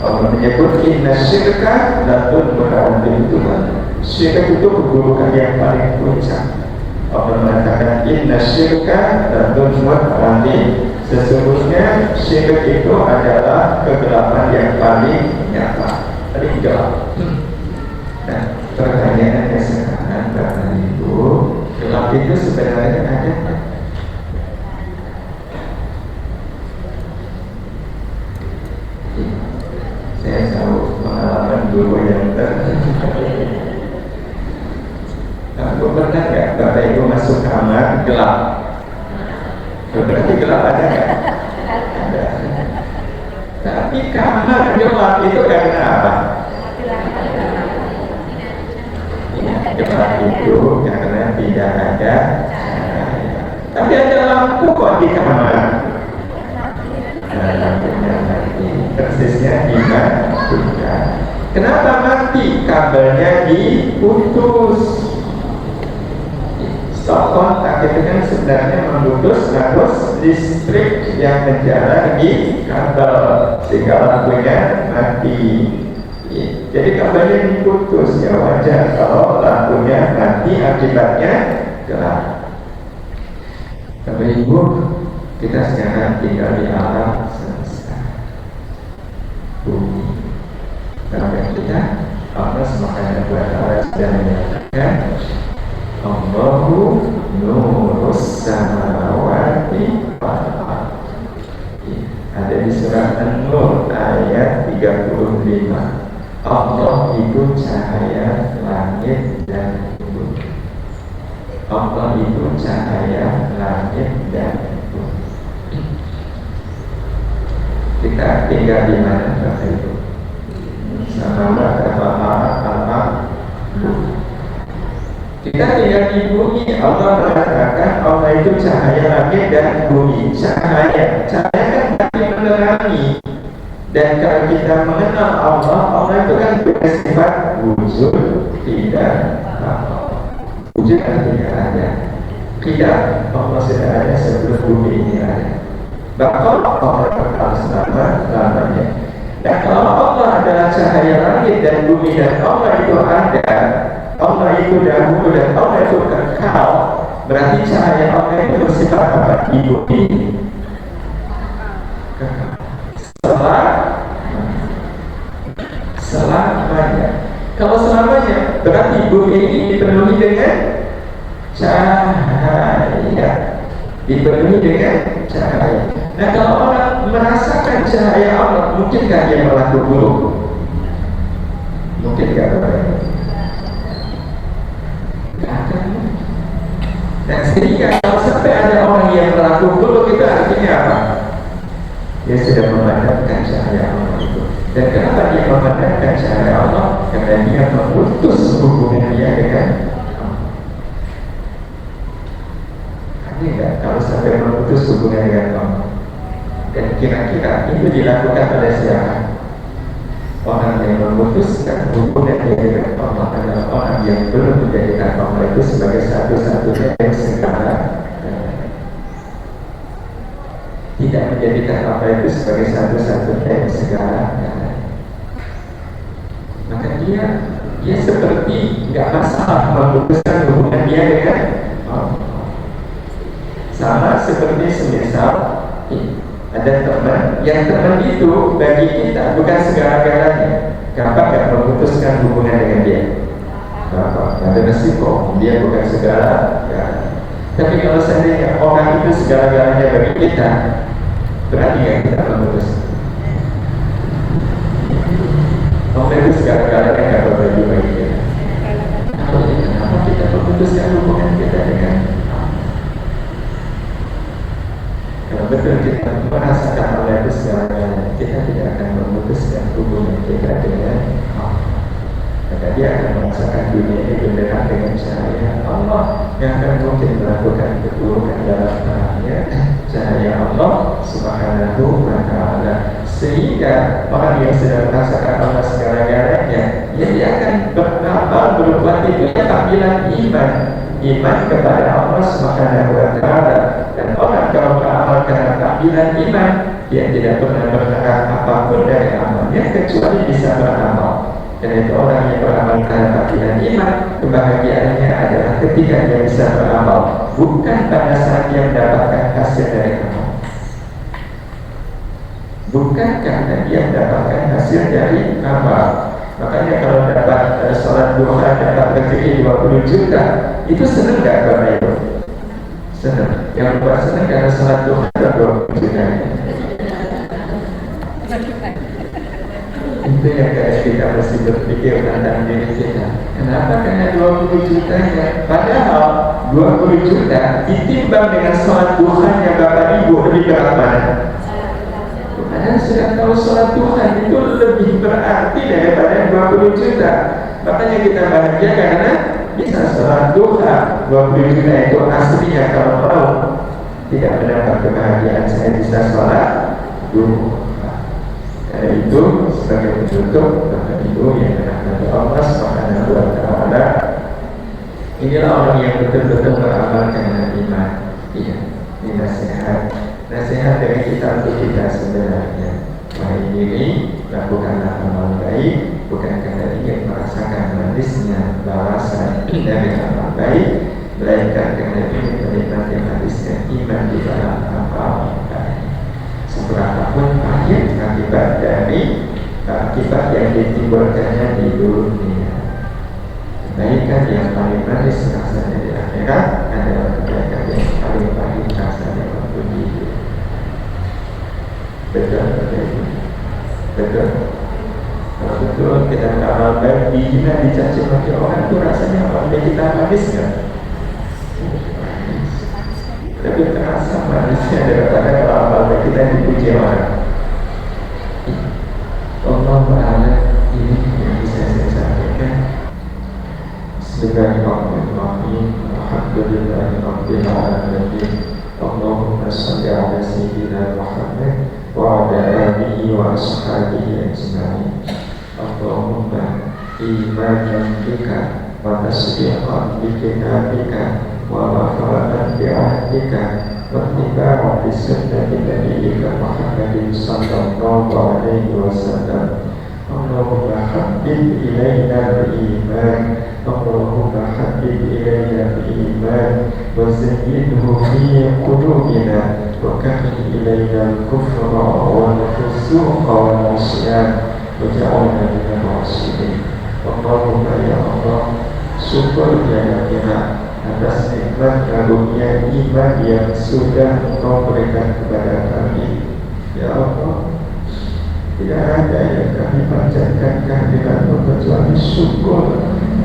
Allah menyebut inna syirka la tudbara Tuhan. Syirik itu keburukan yang paling puncak. Allah mengatakan inna syirka la tudbara. Sesungguhnya syirik itu adalah kegelapan yang paling nyata, paling gelap. Nah, pertanyaannya sekarang Bapak Ibu, gelap itu sebenarnya ada nggak? Saya tahu pengalaman guru yang Aku pernah nggak Bapak Ibu masuk kamar gelap? Berarti gelap ada nggak? Ada. Tapi kamar gelap itu karena apa? Gelap itu karena tidak ada cahaya. Tapi ada lampu kok di kamar. Lampunya mati. Persisnya dimatikan. Kenapa mati? Kabelnya diputus. Stop kontak itu kan sebenarnya memutus arus listrik yang menjalar di kabel sehingga lampunya mati. Jadi kabelnya diputus, ya wajar kalau lampunya mati akibatnya gelap. Bapak Ibu, kita sekarang tinggal di alam semesta bumi. Karena kita Allah Subhanahu wa Ta'ala sudah menyatakan Allahu nurus samawati wal ardh. Ada di surat An-Nur ayat 35. Allah itu cahaya langit dan bumi. Allah itu cahaya langit dan bumi. Kita tinggal di mana Bapak Ibu? Samawati wal ardh. Kita tinggal di bumi. Allah mengatakan Allah itu cahaya langit dan bumi. Cahaya kan berarti menerangi. Dan kalau kita mengenal Allah, Allah itu kan bersifat wujud, tidak apa. Wujud kan tidak ada. Tidak, Allah sudah ada sebelum bumi ini ada. Bahkan Allah akan selama-lamanya. Dan kalau Allah adalah cahaya langit dan bumi dan Allah itu ada, Allah itu dahulu dan Allah itu kekal, berarti cahaya Allah itu bersifat apa? Ibu ini selamanya. Kalau selamanya berarti bumi ini dipenuhi dengan cahaya, dipenuhi dengan cahaya. Nah, kalau orang merasakan cahaya Allah, mungkinkah dia melakukan buruk? Mungkinkah Bapak? Dan sehingga kalau sampai ada orang yang melakukan buruk, itu artinya apa? Dia sudah memadamkan cahaya Allah itu. Dan kenapa dia memadamkan cahaya Allah? Karena dia memutus hubungan dia dengan Allah. Enggak, kalau sampai memutus hubungan dengan Allah. Dan kira-kira itu dilakukan oleh siapa? Orang yang memutuskan hubungan dengan Allah adalah orang yang belum menjadikan Allah itu sebagai satu-satunya yang segala, tidak menjadikan Allah itu sebagai satu-satunya yang segala. Maka dia seperti nggak masalah memutuskan hubungan dia dengan Allah. Sama seperti semisal ada teman, yang teman itu bagi kita bukan segala-galanya. Kenapa nggak memutuskan hubungan dengan dia? Kenapa? Ada resiko, dia bukan segala-galanya. Tapi kalau seandainya orang itu segala-galanya bagi kita, berarti nggak kita memutus. Orang itu segala-galanya nggak berbagi bagi kita. Kenapa kita memutuskan hubungan kita dengan? Kalau betul kita merasakan Allah itu segalanya, kita tidak akan memutuskan hubungan kita dengan Allah. Maka dia akan merasakan dunia ini benar dengan cahaya Allah, yang akan mungkin melakukan keburukan dalam terangnya cahaya Allah Subhanahu wa ta'ala. Sehingga orang yang sudah merasakan Allah segala-galanya, dia akan beramal berbuat itu tampilan iman kepada Allah Subhanahu wa ta'ala. Dan orang kalau beramal karena tampilan iman, dia tidak pernah berharap apapun dari amalnya kecuali bisa beramal. Dan itu orang yang beramal karena tampilan iman, kebahagiaannya adalah ketika dia bisa beramal, bukan pada saat dia mendapatkan hasil dari amal, bukan karena dia mendapatkan hasil dari amal. Makanya kalau dapat sholat duha, dapat rezeki 20 juta, itu senang gak Bapak Ibu? Senang. Yang buat senang karena sholat duha 20 juta. Itu yang kita mesti berpikir tentang diri kita. Kenapa? Karena 20 juta ya. Padahal 20 juta ditimbang dengan sholat duhanya Bapak Ibu, lebih berat mana? Padahal sudah tahu sholat Tuhan itu lebih berarti daripada 20 juta. Makanya kita bahagia karena bisa sholat duha. 20 juta itu aslinya kalau mau tidak mendapat kebahagiaan, saya bisa sholat duha. Karena itu sebagai penutup Bapak Ibu yang dirahmati Allah Subhanahu wa ta'ala, inilah orang yang betul-betul beramal karena iman. Iya, ini nasihat dari kita untuk kita sebenarnya. Wahai diri, lakukanlah amal baik, bukan karena ingin merasakan manisnya balasan dari amal baik, melainkan karena ingin menikmati manisnya iman di dalam amal baik. Seberapapun pahit akibat yang ditimbulkannya di dunia, kebaikan yang paling manis rasanya di akhirat adalah kebaikan yang paling pahit rasanya waktu di dunia. Betul. Kalau betul kita beramal baik, dihina, dicaci maki orang itu rasanya apa? Kita manis nggak? Lebih terasa manisnya daripada kalau amal baik kita dipuji orang. Allah Ta'ala, ini yang bisa saya sampaikan. Bismillahirrahmanirrahim. Alhamdulillahirabbil alamin. Allahumma shalli ala sayyidina Muhammad wa ala alihi wa ashabihi ajma'in. Allahumma imanan bika wa tasdiqan bi kitabika wa wafa'an bi ahdika wa ittiba'an bi sunnati nabiyyika Muhammadin sallallahu alaihi wasallam. اللهم حبب إلينا الإيمان اللهم حبب إلينا الإيمان وزينه في قلوبنا وكفر إلينا الكفر والفسوق والعصيان واجعلنا من الراشدين. اللهم يا الله, syukur ya Allah atas nikmat karunia iman yang sudah Engkau berikan kepada kami. Ya Allah, tidak ada yang kami panjatkan kehadiran kecuali syukur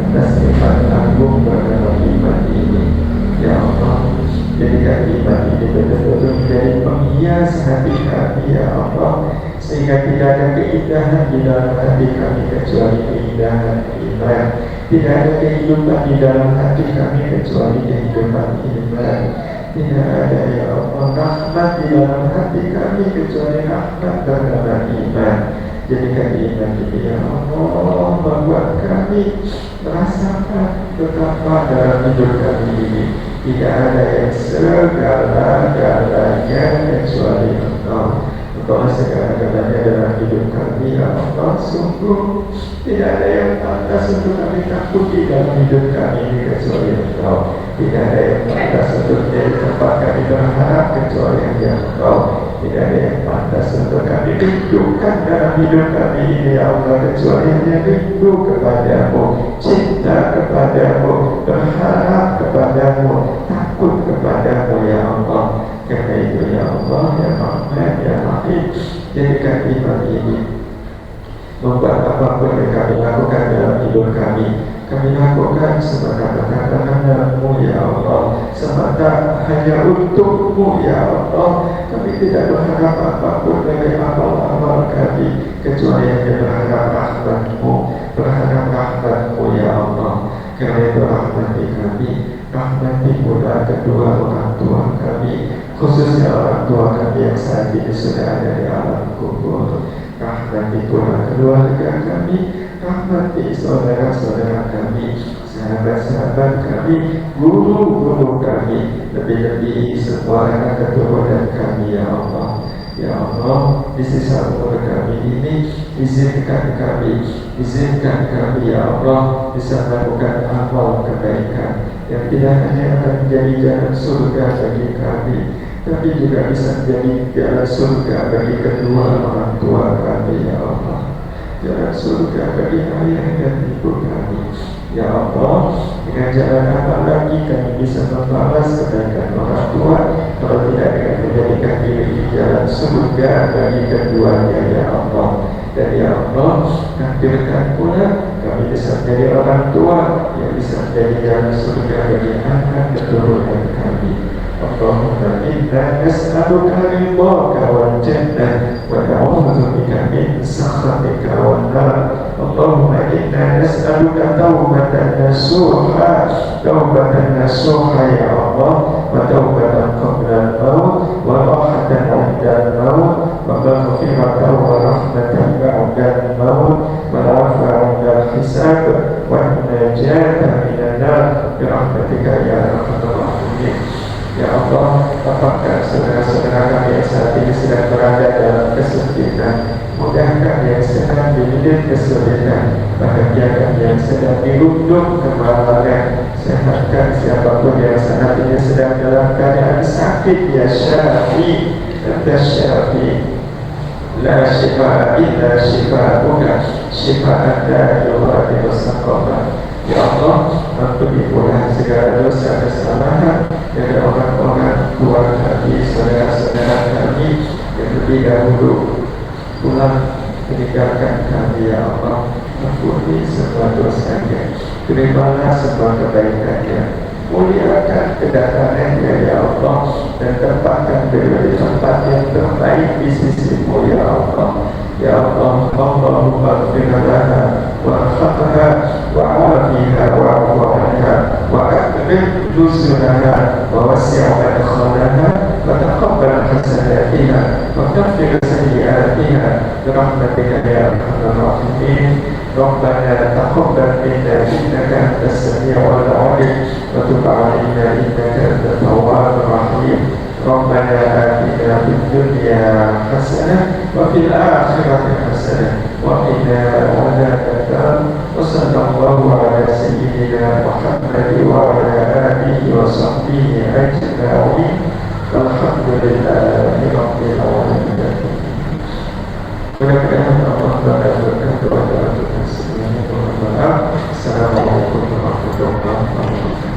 atas nikmat agung dalam iman ini. Ya Allah, jadikan iman ini betul-betul menjadi penghias hati kami. Ya Allah, sehingga tidak ada keindahan di dalam hati kami kecuali keindahan iman. Tidak ada kehidupan di dalam hati kami kecuali kehidupan iman. Tidak ada ya Allah rahmat di dalam hati kami kecuali rahmat karena iman. Jadikan iman ini ya Allah membuat kami merasakan betapa dalam hidup kami ini tidak ada yang segala-galanya kecuali Engkau. Engkau segala-galanya dalam hidup kami ya Allah. Sungguh tidak ada yang pantas untuk kami takuti dalam hidup kami ini kecuali Engkau. Tidak ada yang pantas untuk menjadi tempat kami berharap kecuali hanya Engkau. Tidak ada yang pantas untuk kami rindukan dalam hidup kami ini ya Allah kecuali hanya rindu kepadamu, cinta kepadamu, berharap kepadamu, takut kepadamu ya Allah. Karena itu ya Allah, ya Rahman, ya Rahim, jadikan iman ini membuat apapun yang kami lakukan dalam hidup kami lakukan semata-mata karenamu ya Allah, semata hanya untukmu ya Allah. Kami tidak berharap apapun dari amal-amal kami kecuali hanya berharap rahmatmu, berharap rahmatmu ya Allah. Karena itu rahmati kami, rahmati pula kedua orang tua kami, khususnya orang tua kami yang saat ini sudah ada di alam kubur. Rahmati pula keluarga kami, rahmati saudara-saudara kami, sahabat-sahabat kami, guru-guru kami, lebih-lebih semua anak keturunan kami ya Allah. Ya Allah, di sisa umur kami ini izinkan kami ya Allah bisa melakukan amal kebaikan yang tidak hanya akan menjadi jalan surga bagi kami, tapi juga bisa menjadi jalan surga bagi kedua orang tua kami ya Allah, jalan surga bagi ayah dan ibu kami ya Allah. Dengan jalan apa lagi kami bisa membalas kebaikan orang tua kalau tidak dengan menjadikan diri di jalan surga bagi keduanya ya Allah. Dan ya Allah, takdirkan pula kami bisa menjadi orang tua yang bisa menjadi jalan surga bagi anak keturunan kami. Allahumma inna nas'aluka ridhaka wal jannah wa na'udzu bika min sakhatika wan nar. Allahumma inna nas'aluka taubatan nasuha ya Allah, wa taubatan qabla al-maut wa rahatan 'inda al-maut wa maghfiratan wa rahmatan ba'da al-maut wa 'afwan 'inda al-hisab wa najatan minan nar bi rahmatika ya arhamar rahimin. Ya Allah, apakah saudara-saudara kami yang saat ini sedang berada dalam kesulitan, mudahkan yang sedang dihidup kesulitan, bahagiakan yang sedang dirundung kemalangan, sehatkan siapapun yang saat ini sedang dalam keadaan sakit ya Syafi, Anta Syafi, la shifa illa shifa'uka, shifa'an la yughadiru saqama. Ya Allah, ampuni pula segala dosa kesalahan dari orang-orang tua kami, saudara-saudara kami yang lebih dahulu pulang meninggalkan kami ya Allah. Ampuni semua dosanya, terimalah semua kebaikannya, muliakan kedatangannya ya Allah, dan tempatkan beliau di tempat yang terbaik di sisi-Mu ya Allah. Ya Allah, Allahumma ighfir lana warhamha wa'afiha wa'fu 'anha wa akrim nuzulanha wa wasi' madkhalaha wa taqabbal hasanatiha wa kaffir sayyi'atiha bi rahmatika ya arhamar rahimin. Rabbana taqabbal minna innaka antas sami'ul 'alim wa tub 'alaina innaka antat tawwabur rahim. ربنا آتنا في الدنيا حسنة وفي الآخرة حسنة وقنا عذاب النار وصلى الله على سيدنا محمد وعلى آله وصحبه أجمعين والحمد لله رب العالمين. Mudah-mudahan Allah berkah kepada kita semua. Assalamualaikum warahmatullahi wabarakatuh.